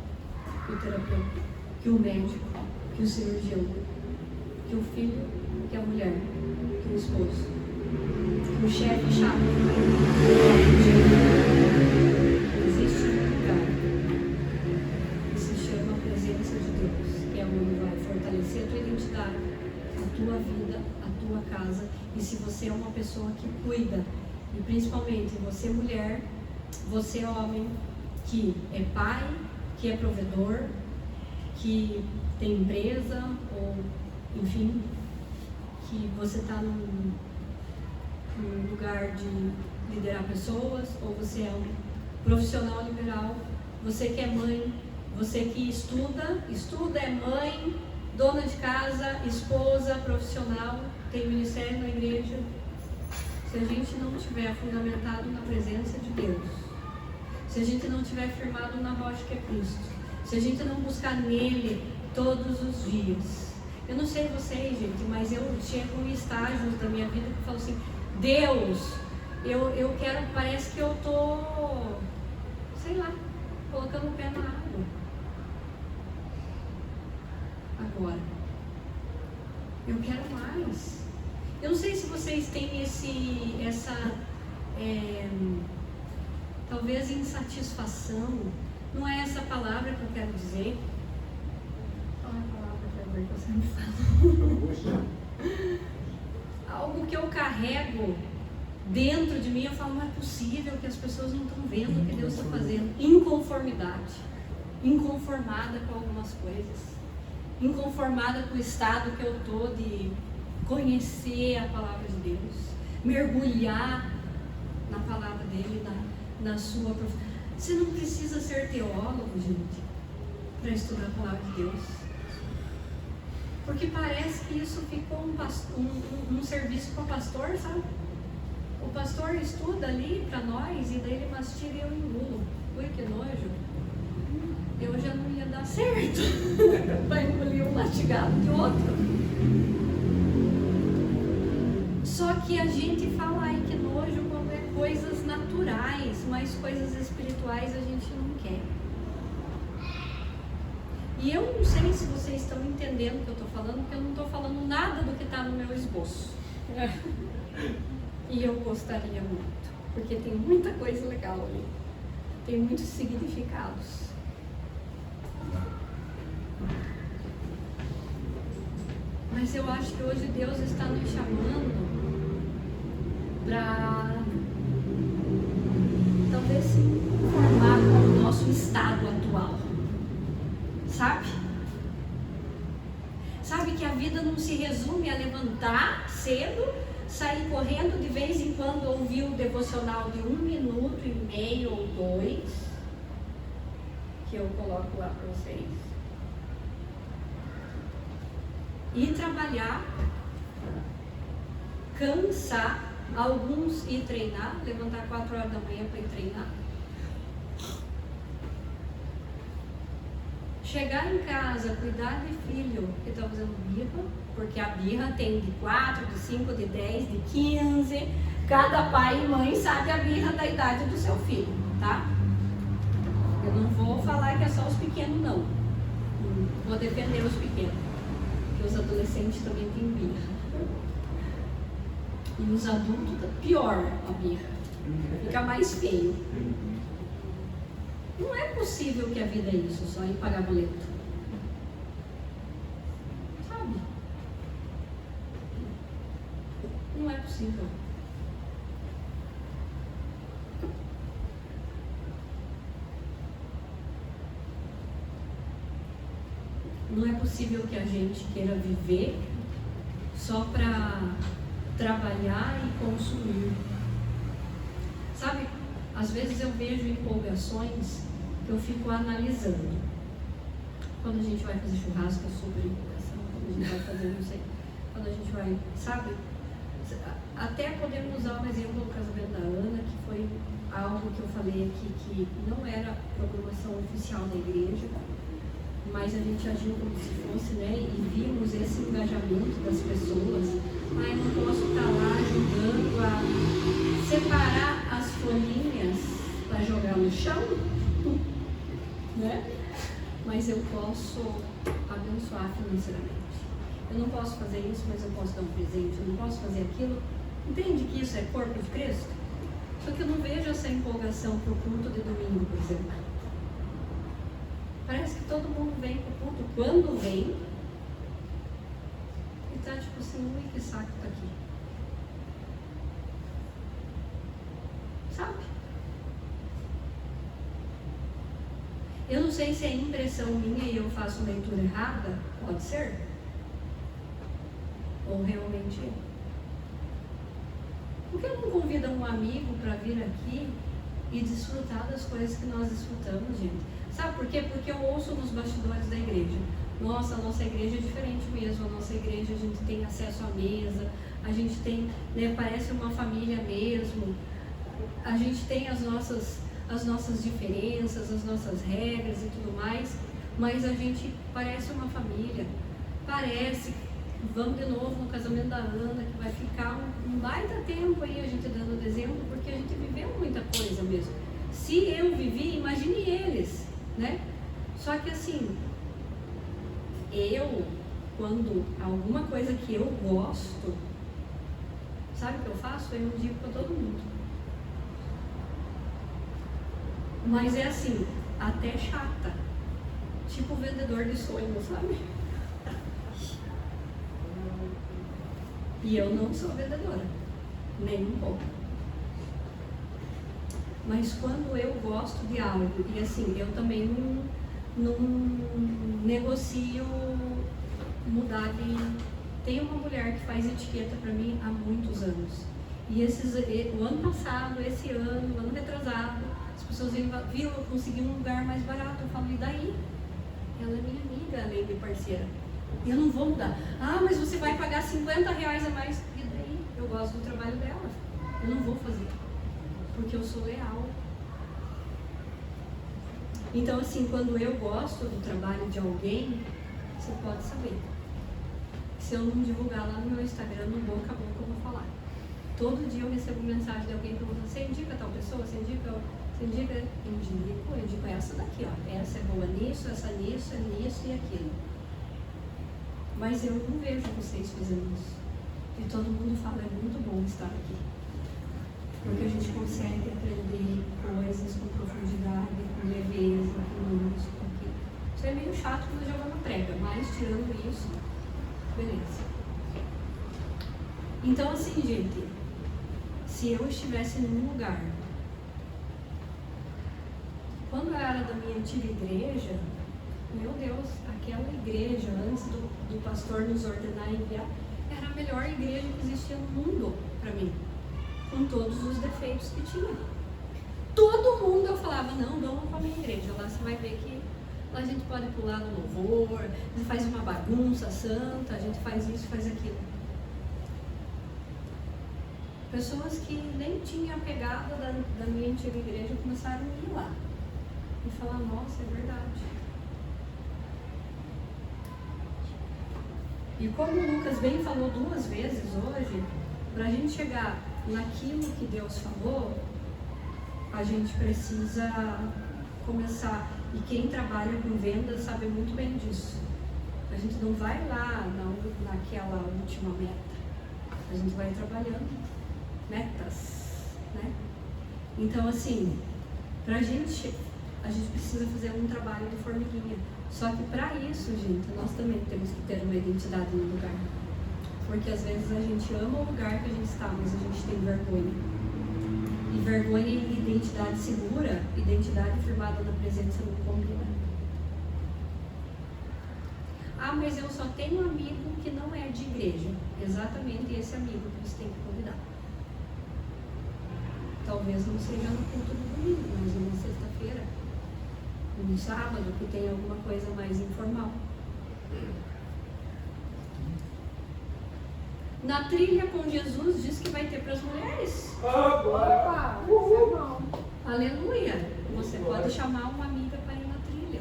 que o terapeuta, que o médico, que o cirurgião, que o filho, que a mulher, que o esposo, que o chefe chato. Existe um lugar que se chama presença de Deus, que é onde vai fortalecer a tua identidade, a tua vida, a tua casa, e se você é uma pessoa que cuida, e principalmente você mulher, você homem, que é pai, que é provedor, que tem empresa, ou enfim, que você está num lugar de liderar pessoas, ou você é um profissional liberal, você que é mãe, você que estuda, é mãe, dona de casa, esposa, profissional, tem ministério na igreja. Se a gente não estiver fundamentado na presença de Deus, se a gente não estiver firmado na rocha que é Cristo, se a gente não buscar nele todos os dias. Eu não sei vocês, gente, mas eu chego em estágios da minha vida que eu falo assim, Deus, eu quero, parece que eu tô, sei lá, colocando o pé na água. Agora, eu quero mais. Eu não sei se vocês têm talvez insatisfação. Não é essa palavra que eu quero dizer. Qual é a palavra que você me fala? Algo que eu carrego dentro de mim, eu falo, não é possível que as pessoas não estão vendo o que Deus está fazendo. Inconformidade. Inconformada com algumas coisas. Inconformada com o estado que eu estou de conhecer a palavra de Deus, mergulhar na palavra dele, na sua profissão. Você não precisa ser teólogo, gente, para estudar a palavra de Deus, porque parece que isso ficou um serviço para o pastor, sabe? O pastor estuda ali para nós e daí ele mastiga e eu engulo. Ui, que nojo! Eu já não ia dar certo para engolir um mastigado de outro. Só que a gente fala, ai que nojo, quando é coisas naturais, mas coisas espirituais a gente não quer. E eu não sei se vocês estão entendendo o que eu estou falando, porque eu não estou falando nada do que está no meu esboço. E eu gostaria muito, porque tem muita coisa legal ali, tem muitos significados. Mas eu acho que hoje Deus está nos chamando para talvez se conformar com o nosso estado atual. Sabe? Sabe que a vida não se resume a levantar cedo, sair correndo de vez em quando, ouvir o devocional de 1 minuto e meio ou 2, que eu coloco lá para vocês. Ir trabalhar, cansar, alguns ir treinar, levantar 4 horas da manhã para ir treinar. Chegar em casa, cuidar de filho que está fazendo birra, porque a birra tem de 4, de 5, de 10, de 15. Cada pai e mãe sabe a birra da idade do seu filho, tá? Eu não vou falar que é só os pequenos, não. Vou defender os pequenos, porque os adolescentes também têm birra. E os adultos, pior a birra. Fica mais feio. Não é possível que a vida é isso, só em pagar boleto. Sabe? Não é possível. Não é possível que a gente queira viver só para trabalhar e consumir. Sabe? Às vezes eu vejo empolgações que eu fico analisando. Quando a gente vai fazer churrasco, é sobre empolgação. Quando a gente vai fazer, não sei. Quando a gente vai, sabe? Até podemos usar um exemplo do casamento da Ana, que foi algo que eu falei aqui, que não era programação oficial da igreja, mas a gente agiu como se fosse, né? E vimos esse engajamento das pessoas. Ai, não posso estar lá ajudando a separar as folhinhas para jogar no chão, né? Mas eu posso abençoar financeiramente. Eu não posso fazer isso, mas eu posso dar um presente. Eu não posso fazer aquilo. Entende que isso é corpo de Cristo? Só que eu não vejo essa empolgação para o culto de domingo, por exemplo. Parece que todo mundo vem para o culto quando vem. E tá tipo assim, ui, que saco tá aqui. Sabe? Eu não sei se é impressão minha e eu faço leitura errada, pode ser? Ou realmente é. Por que não convida um amigo para vir aqui e desfrutar das coisas que nós desfrutamos, gente? Sabe por quê? Porque eu ouço nos bastidores da igreja. Nossa, a nossa igreja é diferente mesmo. A nossa igreja, a gente tem acesso à mesa, a gente tem, né, parece uma família mesmo. A gente tem as nossas diferenças, as nossas regras e tudo mais, mas a gente parece uma família. Parece, vamos de novo no casamento da Ana, que vai ficar um baita tempo aí a gente dando exemplo, porque a gente viveu muita coisa mesmo. Se eu vivi, imagine eles, né? Só que assim, quando alguma coisa que eu gosto, sabe o que eu faço? Eu não digo para todo mundo. Mas é assim, até chata. Tipo vendedor de sonhos, sabe? E eu não sou vendedora, nem um pouco. Mas quando eu gosto de algo, e assim, eu também não negocio mudar de... Tem uma mulher que faz etiqueta para mim há muitos anos. E o ano passado, esse ano, o ano retrasado, as pessoas viram, eu consegui um lugar mais barato. Eu falo, e daí? Ela é minha amiga, além de parceira. E eu não vou mudar. Ah, mas você vai pagar R$50 a mais. E daí? Eu gosto do trabalho dela. Eu não vou fazer. Porque eu sou leal. Então, assim, quando eu gosto do trabalho de alguém, você pode saber. Se eu não divulgar lá no meu Instagram, no boca a boca eu vou falar. Todo dia eu recebo mensagem de alguém perguntando, você indica tal pessoa? Você indica? Eu indico essa daqui, ó. Essa é boa nisso, essa nisso, é nisso e aquilo. Mas eu não vejo vocês fazendo isso. E todo mundo fala, é muito bom estar aqui. Porque a gente consegue aprender coisas com profundidade, com leveza, com luz, com aquilo. Isso é meio chato quando joga na prega, mas tirando isso, beleza. Então assim, gente, se eu estivesse num lugar, quando eu era da minha antiga igreja, meu Deus, aquela igreja, antes do pastor nos ordenar e enviar, era a melhor igreja que existia no mundo para mim, com todos os defeitos que tinha. Todo mundo eu falava, não, vamos para a minha igreja, lá você vai ver que lá a gente pode pular no louvor, a gente faz uma bagunça santa, a gente faz isso, faz aquilo. Pessoas que nem tinham a pegada da minha antiga igreja começaram a ir lá e falar, nossa, é verdade. E como o Lucas bem falou 2 vezes hoje, para a gente chegar naquilo que Deus falou, a gente precisa começar. E quem trabalha com vendas sabe muito bem disso. A gente não vai lá naquela última meta. A gente vai trabalhando metas, né? Então, assim, a gente precisa fazer um trabalho de formiguinha. Só que para isso, gente, nós também temos que ter uma identidade no lugar. Porque às vezes a gente ama o lugar que a gente está, mas a gente tem vergonha. E vergonha e identidade segura, identidade firmada na presença não combina. Ah, mas eu só tenho um amigo que não é de igreja. Exatamente esse amigo que você tem que convidar. Talvez não seja no culto do domingo, mas numa sexta-feira, num sábado, que tem alguma coisa mais informal. Na trilha com Jesus diz que vai ter para as mulheres. Opa, isso é bom. Aleluia! Você pode chamar uma amiga para ir na trilha.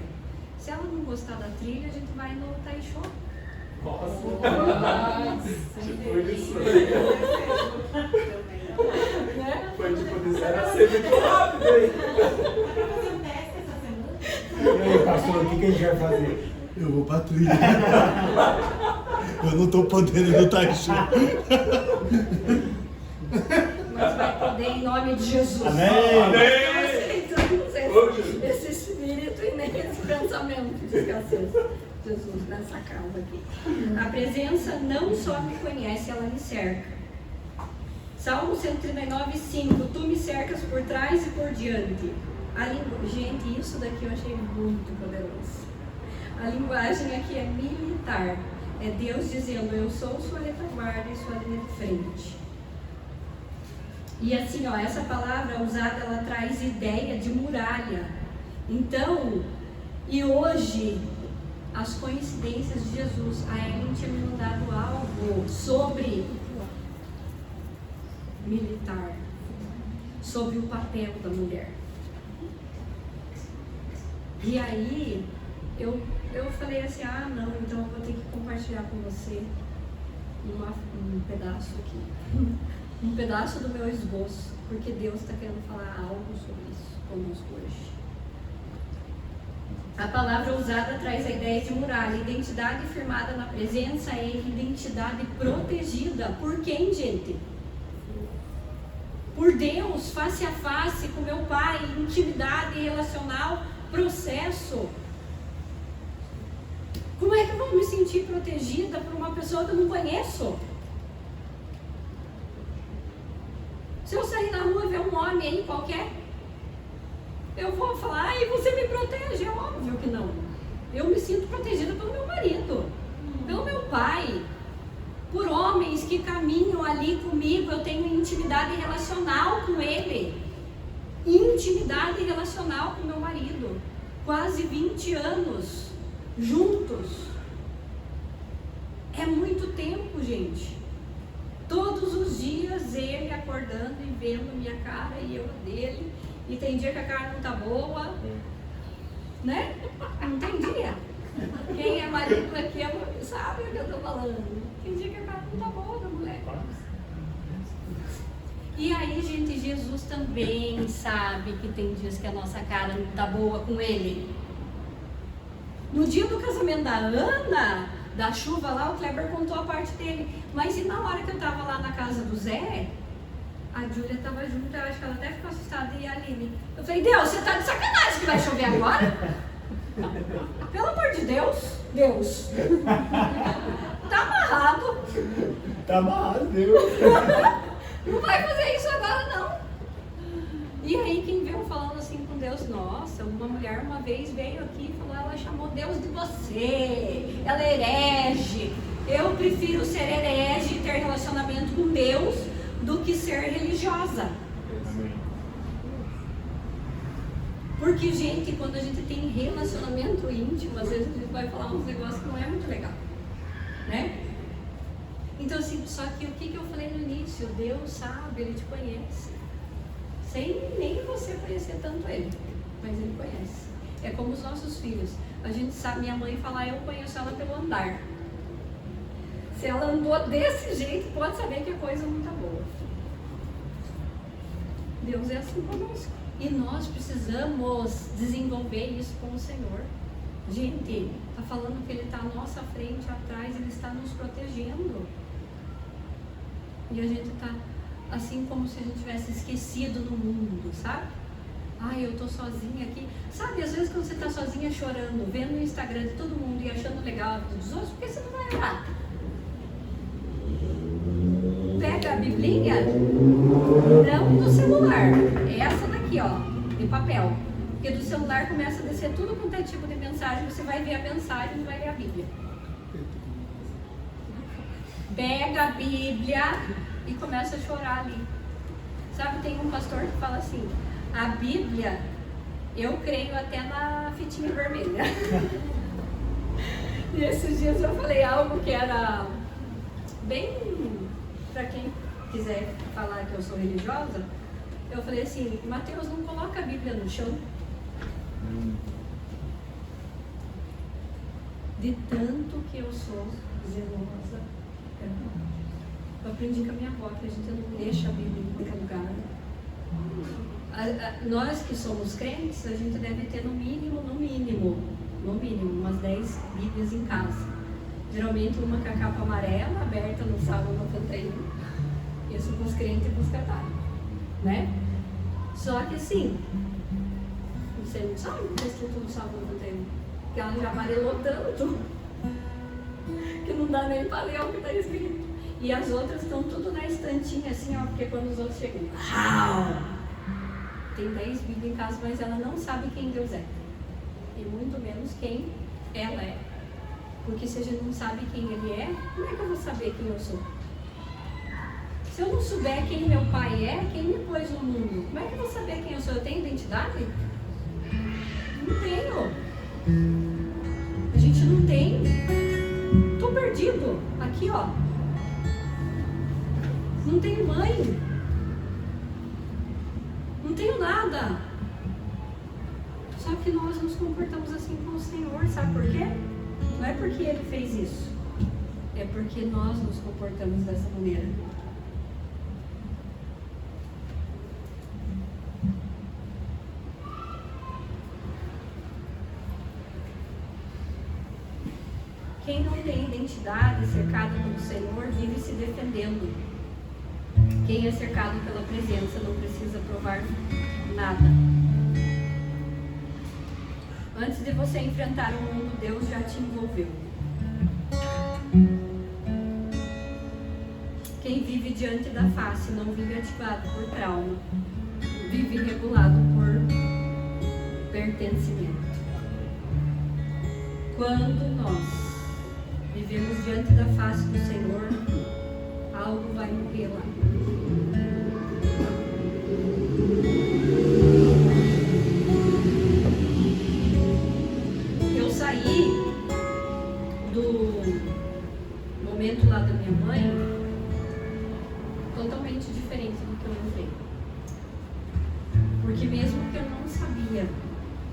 Se ela não gostar da trilha, a gente vai no Taishô. Nossa! Foi isso. Né? Foi tipo de 0 a 100 muito rápido aí. E aí, pastor, o que a gente vai fazer? Eu vou pra trilha. Eu não tô podendo ir no Taixô. Mas vai poder em nome de Jesus. Amém. Nós aceitamos esse espírito e nem esse pensamento de escassez. Jesus nessa casa aqui. A presença não só me conhece, ela me cerca. Salmo 139, 5. Tu me cercas por trás e por diante. Gente, isso daqui eu achei muito poderoso. A linguagem aqui é militar. É Deus dizendo, eu sou sua retaguarda e sua linha de frente. E assim, ó, essa palavra usada, ela traz ideia de muralha. Então, e hoje, as coincidências de Jesus, a Ellen tinha me mandado algo sobre militar, sobre o papel da mulher. E aí, eu falei assim, não, então eu vou ter que compartilhar com você um pedaço aqui, um pedaço do meu esboço, porque Deus está querendo falar algo sobre isso conosco hoje. A palavra usada traz a ideia de muralha. Identidade firmada na presença é identidade protegida. Por quem, gente? Por Deus, face a face com meu Pai, intimidade relacional, processo. Como é que eu vou me sentir protegida por uma pessoa que eu não conheço? Se eu sair na rua e ver um homem aí qualquer, eu vou falar, ai, você me protege? É óbvio que não. Eu me sinto protegida pelo meu marido, pelo meu pai, por homens que caminham ali comigo. Eu tenho intimidade relacional com ele, intimidade relacional com meu marido, quase 20 anos juntos. É muito tempo, gente. Todos os dias ele acordando e vendo minha cara e eu a dele. E tem dia que a cara não tá boa, né? Não tem dia. Quem é marido aqui sabe o que eu tô falando. Tem dia que a cara não tá boa da mulher. E aí, gente, Jesus também sabe que tem dias que a nossa cara não tá boa com ele. No dia do casamento da Ana, da chuva lá, o Kleber contou a parte dele. Mas e na hora que eu tava lá na casa do Zé, a Júlia estava junto, eu acho que ela até ficou assustada, e a Aline. Eu falei, Deus, você tá de sacanagem que vai chover agora? Pelo amor de Deus, Deus. Tá amarrado. Tá amarrado, Deus. Não vai fazer isso agora, não. E aí quem veio falando assim com Deus, nossa, uma mulher uma vez veio aqui e falou, ela chamou Deus de você, ela é herege. Eu prefiro ser herege e ter relacionamento com Deus do que ser religiosa. Porque, gente, quando a gente tem relacionamento íntimo, às vezes a gente vai falar uns negócios que não é muito legal, né? Então, assim, só que o que eu falei no início, Deus sabe, Ele te conhece, sem nem você conhecer tanto Ele, mas Ele conhece. É como os nossos filhos. A gente sabe, minha mãe fala, eu conheço ela pelo andar. Se ela andou desse jeito, pode saber que a coisa não está boa. Deus é assim conosco. E nós precisamos desenvolver isso com o Senhor. Gente, está falando que Ele está à nossa frente, atrás, Ele está nos protegendo. E a gente está assim como se a gente tivesse esquecido no mundo, sabe? Ai, eu estou sozinha aqui. Sabe, às vezes quando você está sozinha chorando, vendo o Instagram de todo mundo e achando legal a vida dos outros, por que você não vai orar? Pega a Biblinha, não do celular, essa daqui, ó, de papel. Porque do celular começa a descer tudo quanto é tipo de mensagem, você vai ver a mensagem e não vai ler a Bíblia. Pega a Bíblia e começa a chorar ali. Sabe, tem um pastor que fala assim, a Bíblia, eu creio até na fitinha vermelha. E esses dias eu falei algo que era bem... Para quem quiser falar que eu sou religiosa, eu falei assim, Mateus, não coloca a Bíblia no chão. De tanto que eu sou zelosa. Eu aprendi com a minha avó que a gente não deixa a Bíblia em qualquer lugar. Nós que somos crentes, a gente deve ter no mínimo, umas 10 Bíblias em casa. Geralmente uma com a capa amarela, aberta no Salmo 91. Isso com os crentes e com os católicos, né? Só que assim, você não sabe o que está escrito no Salmo 91. que ela já amarelou tanto que não dá nem para ler o que está escrito. E as outras estão tudo na estantinha assim, ó, porque quando os outros chegam, tem 10 Bíblias em casa, mas ela não sabe quem Deus é. E muito menos quem ela é. Porque se a gente não sabe quem Ele é, como é que eu vou saber quem eu sou? Se eu não souber quem meu pai é, quem me pôs no mundo, como é que eu vou saber quem eu sou? Eu tenho identidade? Não tenho. A gente não tem. Estou perdido. Aqui, ó. Não tenho mãe. Não tenho nada. Só que nós nos comportamos assim com o Senhor. Sabe por quê? Não é porque Ele fez isso. É porque nós nos comportamos dessa maneira. Quem não tem identidade, cercado pelo Senhor, vive se defendendo. Quem é cercado pela presença não precisa provar nada. Antes de você enfrentar o mundo, Deus já te envolveu. Quem vive diante da face não vive ativado por trauma, vive regulado por pertencimento. Quando nós vivemos diante da face do Senhor, algo vai morrer lá. Eu saí do momento lá da minha mãe totalmente diferente do que eu entrei. Porque mesmo que eu não sabia,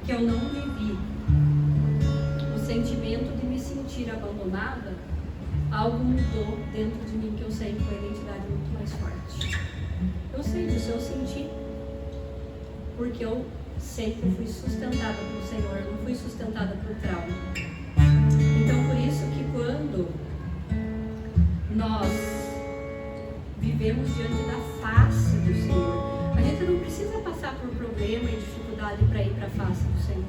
que eu não vivi o sentimento de me sentir abandonada, algo mudou dentro de mim que eu saí com a identidade muito mais forte. Eu sei disso, eu senti. Porque eu sempre fui sustentada pelo Senhor, eu não fui sustentada por trauma. Então por isso que quando nós vivemos diante da face do Senhor, a gente não precisa passar por problema e dificuldade para ir para a face do Senhor.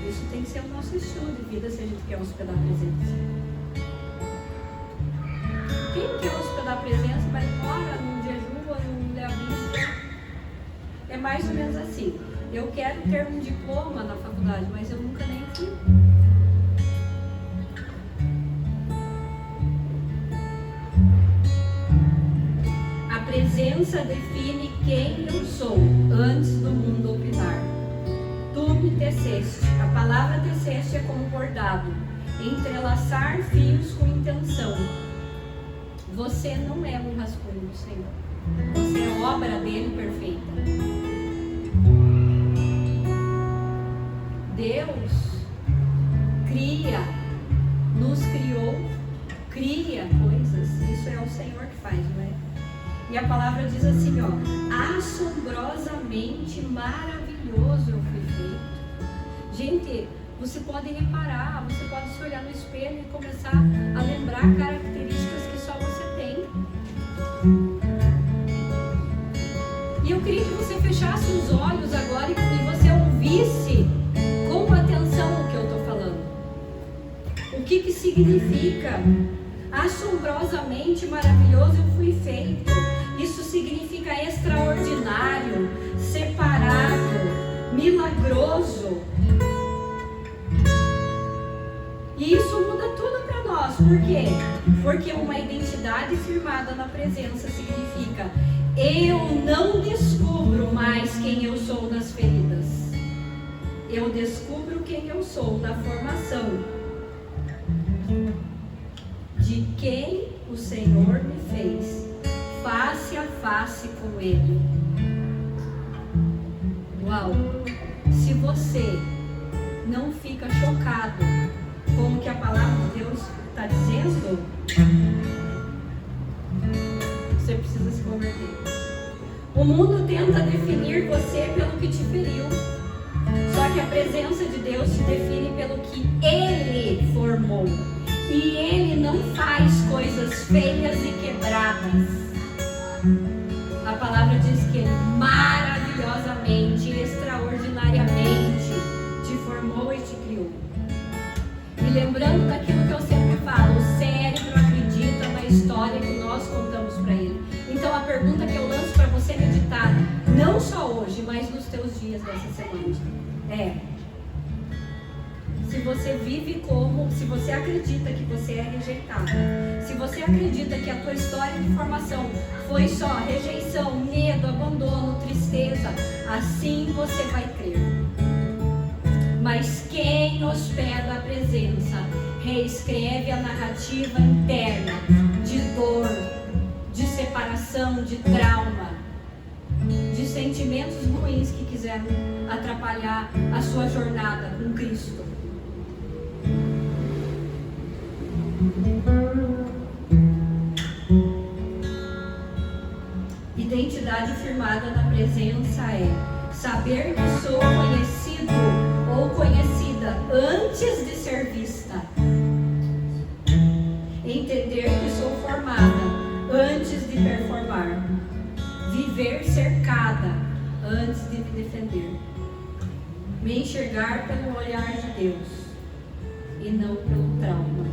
Isso tem que ser o nosso estilo de vida se a gente quer hospedar a presença. Quem quer hospedar a presença vai embora num jejum ou num ler a Bíblia. É mais ou menos assim. Eu quero ter um diploma na faculdade, mas eu nunca nem fui. A presença define quem eu sou antes do mundo opinar. Tu me teceste. A palavra teceste é como bordado, entrelaçar fios com intenção. Você não é um rascunho do Senhor. Você é obra dele perfeita. Deus cria, nos criou, cria coisas. Isso é o Senhor que faz, não é? E a palavra diz assim, ó: assombrosamente maravilhoso eu fui feito. Gente, você pode reparar, você pode se olhar no espelho e começar a lembrar características que só você tem. E eu queria que você fechasse os olhos agora e você ouvisse com atenção o que eu estou falando. O que significa assombrosamente maravilhoso eu fui feito? Isso significa extraordinário, separado, milagroso. E isso muda tudo para nós. Por quê? Porque uma identidade firmada na presença significa: eu não descubro mais quem eu sou nas feridas. Eu descubro quem eu sou na formação de quem o Senhor me fez, face a face com Ele. Uau! Se você não fica chocado com o que a palavra de Deus está dizendo, você precisa se converter. O mundo tenta definir você pelo que te feriu, só que a presença de Deus te define pelo que Ele formou. E Ele não faz coisas feias e quebradas. A palavra diz que Ele maravilhosamente, extraordinariamente te formou e te criou. lembrando daquilo que eu sempre falo, o cérebro acredita na história que nós contamos para ele. Então a pergunta que eu lanço para você meditar, não só hoje, mas nos teus dias dessa semana, é: se você vive como, se você acredita que você é rejeitado, se você acredita que a tua história de formação foi só rejeição, medo, abandono, tristeza, assim você vai crer. Mas quem hospeda a presença reescreve a narrativa interna de dor, de separação, de trauma, de sentimentos ruins que quiseram atrapalhar a sua jornada com Cristo. Identidade firmada na presença é saber que sou conhecido ou conhecida antes de ser vista. Entender que sou formada antes de performar. Viver cercada antes de me defender. Me enxergar pelo olhar de Deus e não pelo trauma.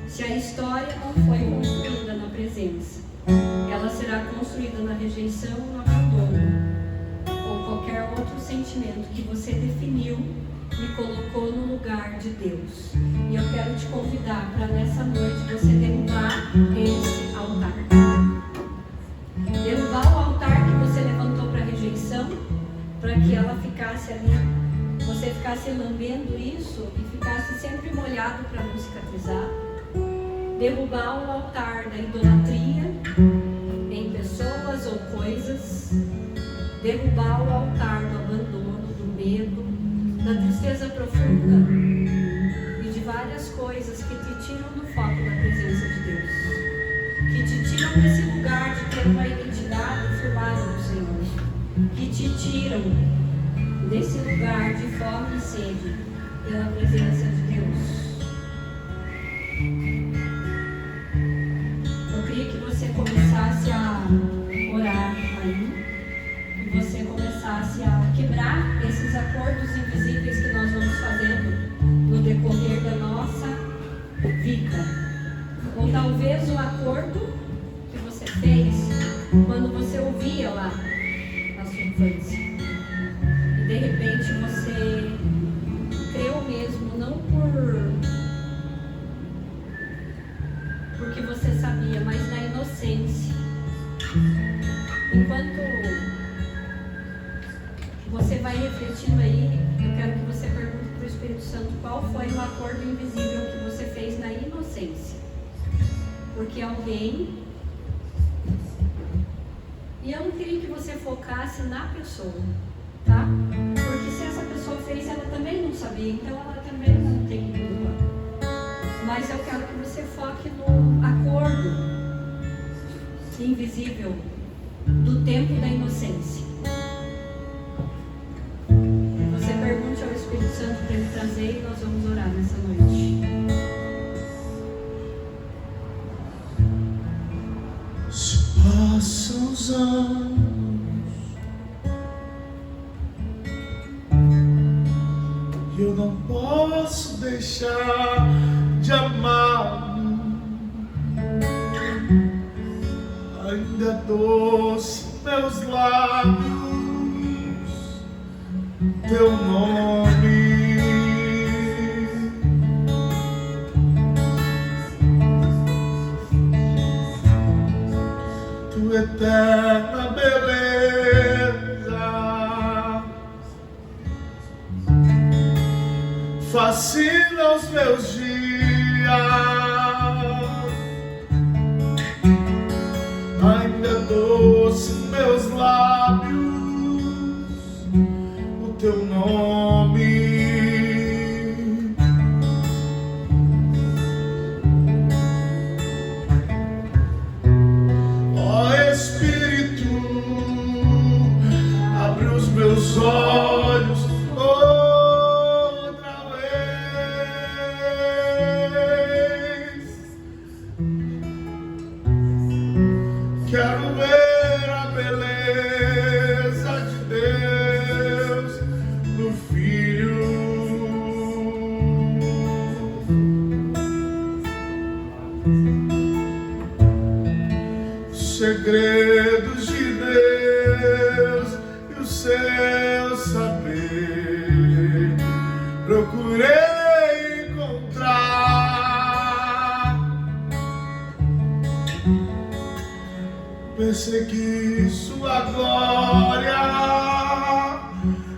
Se a história não foi construída na presença, ela será construída na rejeição, no abandono ou qualquer outro sentimento que você definiu e colocou no lugar de Deus. E eu quero te convidar para nessa noite você derrubar esse altar. Derrubar o altar que você levantou para rejeição, para que ela ficasse ali, você ficasse lambendo isso e ficasse sempre molhado para não cicatrizar. Derrubar o altar da idolatria em pessoas ou coisas. Derrubar o altar do abandono, do medo, da tristeza profunda e de várias coisas que te tiram do foco da presença de Deus, que te tiram desse lugar de ter uma identidade firmada no Senhor, que te tiram desse lugar de fome e sede pela presença de Deus. Eu queria que você começasse a orar aí, que você começasse a quebrar esses acordos invisíveis que nós vamos fazendo no decorrer da nossa vida. Ou talvez o acordo que você fez quando você ouvia lá na sua infância. E de repente você creu mesmo, não porque você sabia, mas na inocência. Enquanto você vai refletindo aí, eu quero que você pergunte para o Espírito Santo qual foi o acordo invisível que você fez na inocência. Porque alguém... E eu não queria que você focasse na pessoa, tá? Porque se essa pessoa fez, ela também não sabia, então ela também não tem que perdoar. Mas eu quero que você foque no acordo invisível do tempo da inocência. Você pergunte ao Espírito Santo para ele trazer e nós vamos orar nessa noite. Se passam os anos, eu não posso deixar de amar. Ainda doce meus lábios, teu nome. Tua eterna beleza fascina os meus dias. Ainda doce meus lábios, o teu nome. Ó Espírito, abre os meus olhos outra vez. Quero ver a beleza seu saber, procurei encontrar. Persegui sua glória,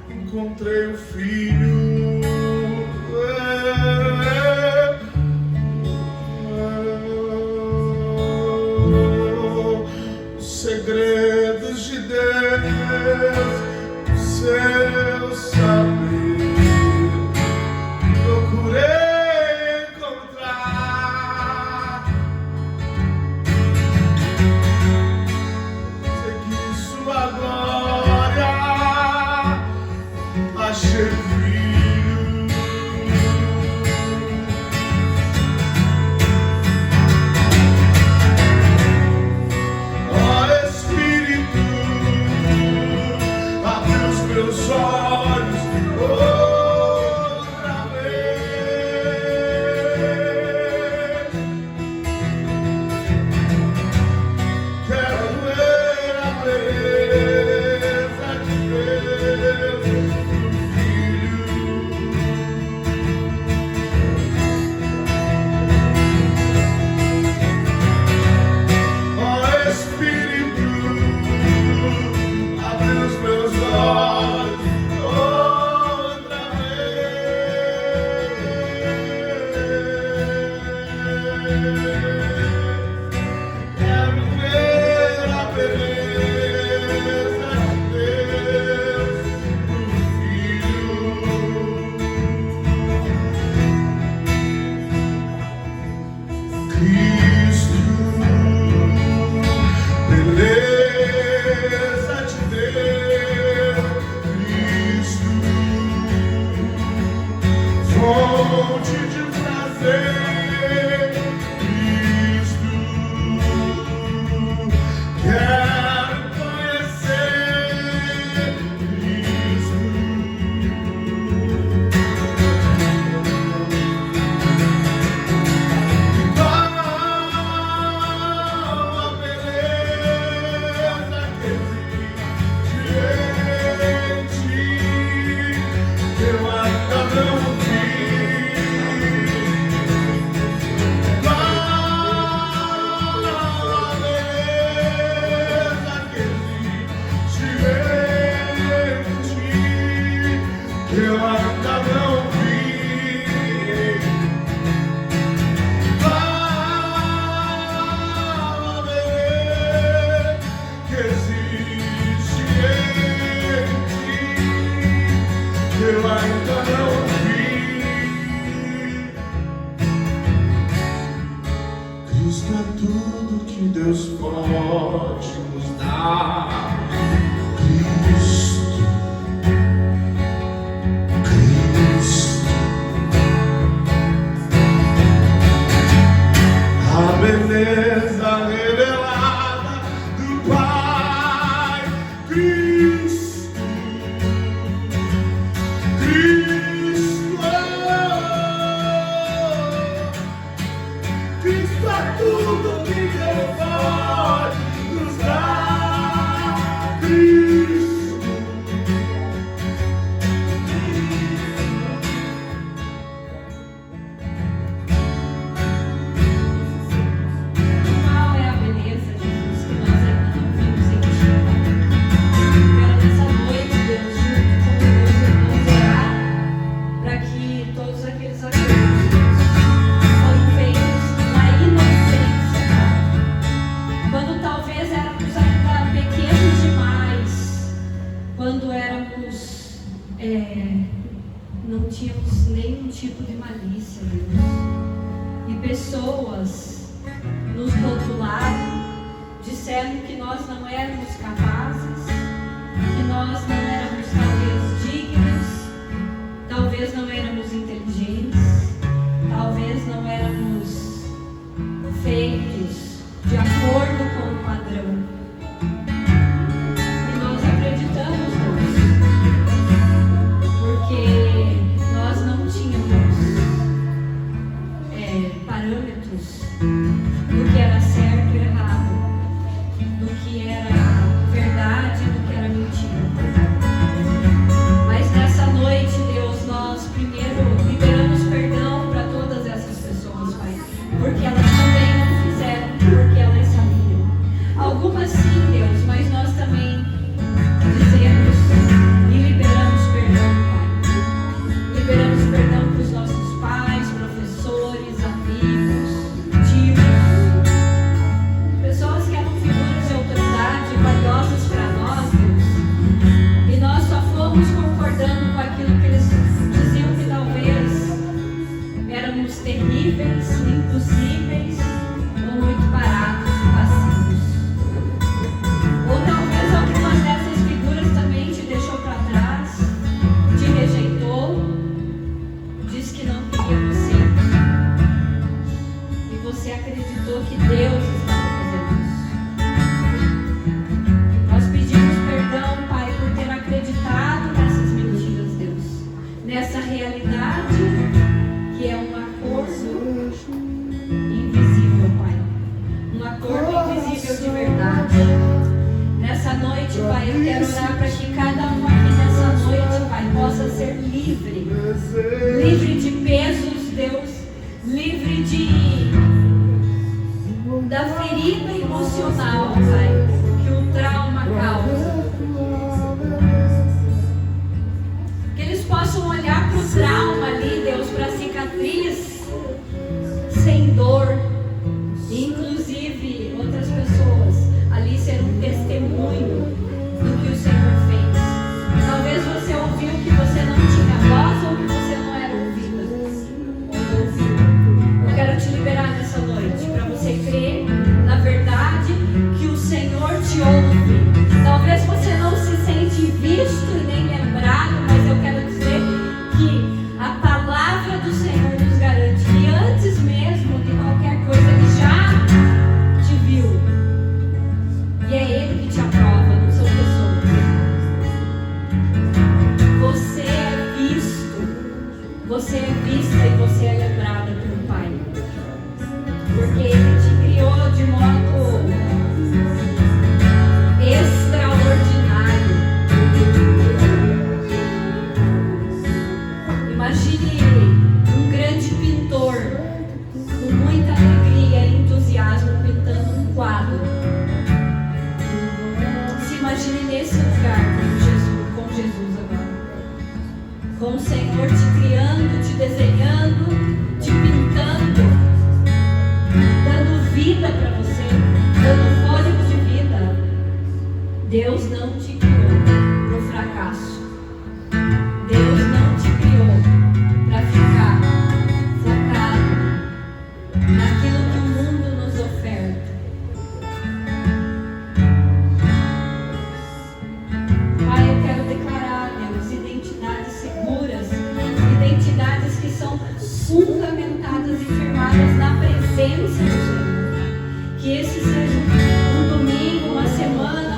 encontrei o Filho. Os segredos de Deus, o seu saber, procurei encontrar. Segui sua glória, achei Filho. Ó Espírito, abre os meus olhos outra vez. Quero ver a beleza de Deus, do Filho. Ó Espírito, abre os meus olhos outra vez. Quero ver a beleza de Deus, do Filho. Cristo, beleza de Deus, Cristo, fonte de prazer, Cristo, quero conhecer, Cristo. Qual a beleza que existe em ti, que eu ainda não vi. Qual a beleza que existe em ti, que eu ainda não vi. Qual a beleza que existe em ti, que eu ainda não vi. Cristo é tudo que Deus pode nos dar. Cristo, Cristo, a beleza revelada do Pai. Cristo, Cristo, Cristo é tudo que Deus pode nos dar. Cristo, Qual é a beleza, Jesus, que nós ainda não vimos em ti? Quero nessa noite, Deus, junto com meus irmãos, orar para que todos aqueles acordos, Deus, foram feitos na inocência, Pai. Quando talvez éramos ainda pequenos demais, quando éramos, não tínhamos nenhum tipo de malícia, Deus. E pessoas nos rotularam, disseram que nós não éramos capazes, que nós não éramos talvez dignos, talvez não éramos inteligentes, talvez não éramos feitos de acordo com o padrão. E nós acreditamos, Deus, porque nós não tínhamos parâmetros do que era certo e errado, do que era verdade e do que era mentira. noite, Pai, eu quero orar para que cada um aqui nessa noite, Pai, possa ser livre. Livre de pesos, Deus. Livre da ferida emocional, Pai, que o trauma causa. Que eles possam olhar para o trauma ali, Deus, para a cicatriz, sem dor. Inclusive, outras pessoas ali ser um testemunho do que o Senhor fez. Talvez você ouviu que você não tinha voz ou que você não era ouvida. Eu quero te liberar nessa noite para você crer na verdade que o Senhor te ouve. Talvez você não se sente visto e nem lembrado, mas eu quero dizer que a palavra do Senhor nos garante que antes mesmo de qualquer coisa Ele já te viu. E é Ele que te aprova, não são pessoas. Você é visto, você é vista e você é lembrada pelo Pai. Porque Ele te criou de modo extraordinário. Imagine um grande pintor com muita alegria e entusiasmo pintando um quadro. Se imagine nesse lugar com Jesus agora. Com o Senhor te criando, te desenhando, te pintando, dando vida para você, dando fôlego de vida. Deus não te criou para o fracasso. Deus não te criou para ficar focado naquilo que o mundo nos oferta. Pai, eu quero declarar, Deus, identidades seguras, identidades que são fundamentadas e firmadas na presença do Senhor. Que esse seja um domingo, uma semana,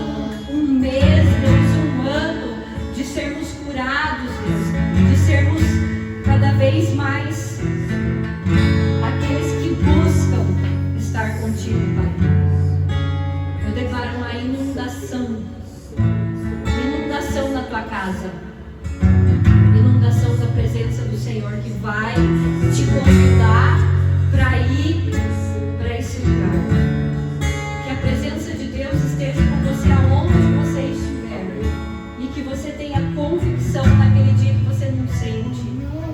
um mês, Deus, um ano de sermos curados, Deus, de sermos cada vez mais aqueles que buscam estar contigo, Pai. Eu declaro uma inundação na tua casa, inundação da presença do Senhor que vai te convidar para ir para esse lugar. Que a presença de Deus esteja com você aonde você estiver e que você tenha convicção naquele dia que você não sente,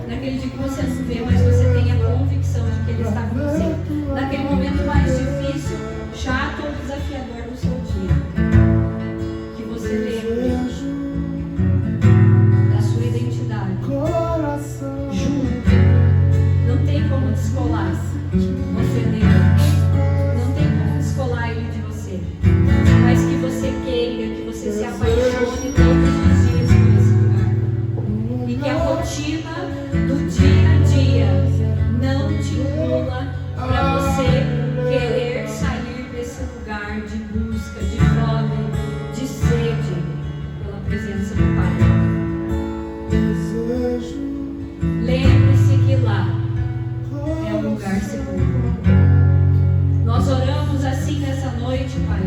naquele dia que você não vê, mas você tenha convicção de que Ele está com você naquele momento mais difícil, chato ou desafiador do seu dia. Que você lembre da sua identidade junto. Não tem como descolar você dele. Não tem como descolar ele de você. Mas que você queira, que você se apaixone todos os dias por esse lugar. E que a rotina do dia a dia não te pula para você querer sair desse lugar de busca, de fome, de sede pela presença do Pai. Lembre-se que lá é um lugar seguro. Nós oramos assim nessa noite, Pai,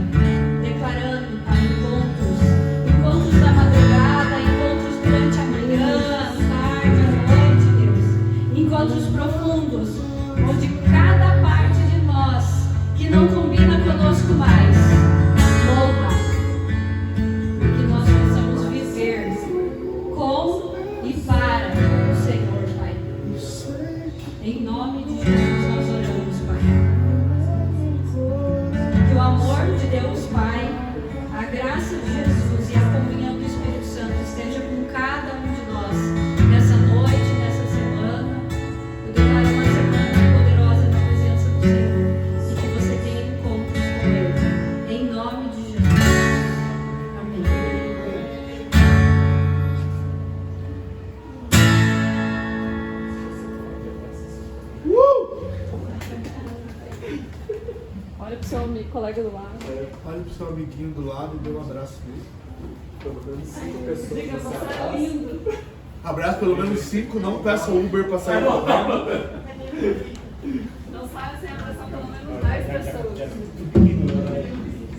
declarando, Pai, encontros da madrugada, encontros durante a manhã, à tarde, à noite, Deus, encontros profundos, onde cada parte de nós que não combina conosco mais morra, que nós possamos viver com e para o Senhor, Pai. Em nome de Jesus nós oramos, Pai. Que o amor de Deus, Pai, a graça de Jesus e a comunhão do Espírito Santo esteja com cada um de nós nessa noite, nessa semana. Eu declaro uma semana poderosa na presença do Senhor e que você tenha encontros com Ele. Em nome de Jesus. Amém. Olha pro seu amigo, colega do lado. Olha pro seu amiguinho do lado e dê um abraço nele. Pelo menos 5 pessoas. Diga, nessa você é casa. lindo. Abraço pelo menos 5, não peça Uber pra sair correndo. Não saia sem abraçar pelo menos 10 pessoas. Pequeno,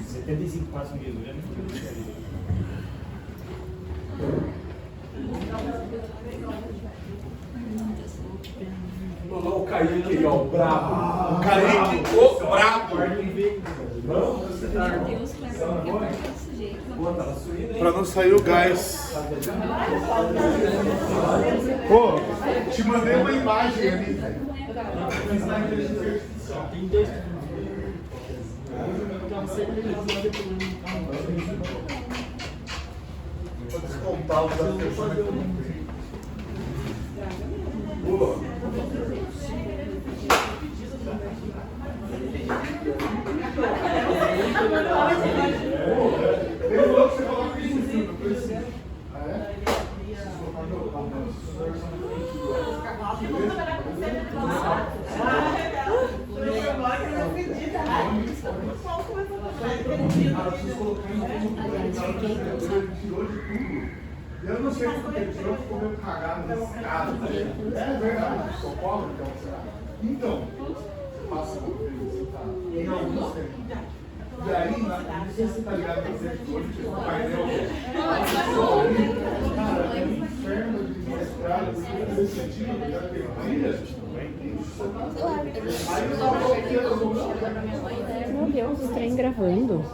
75 passos mesmo, é muito pequeno. brabo. O Kaique, o brabo. Meu Deus, mas por que tá desse jeito? Pra não sair o gás. Pô, te mandei uma imagem ali. Vou descontar o das pessoas aqui. Ele falou que você coloca isso em cima, por isso. Ah, é? Eu não sei porque ele tirou, ficou meio cagado nesse caso. É verdade, sou pobre, então, será? Então, você passa por isso, tá? Em alguns tempos. E aí, não sei se você tá ligado no servidor, tipo, o painel. Cara, é um inferno de mestrado, nesse sentido, já tem. Aí eu só coloquei as opções. Meu Deus, o trem gravando.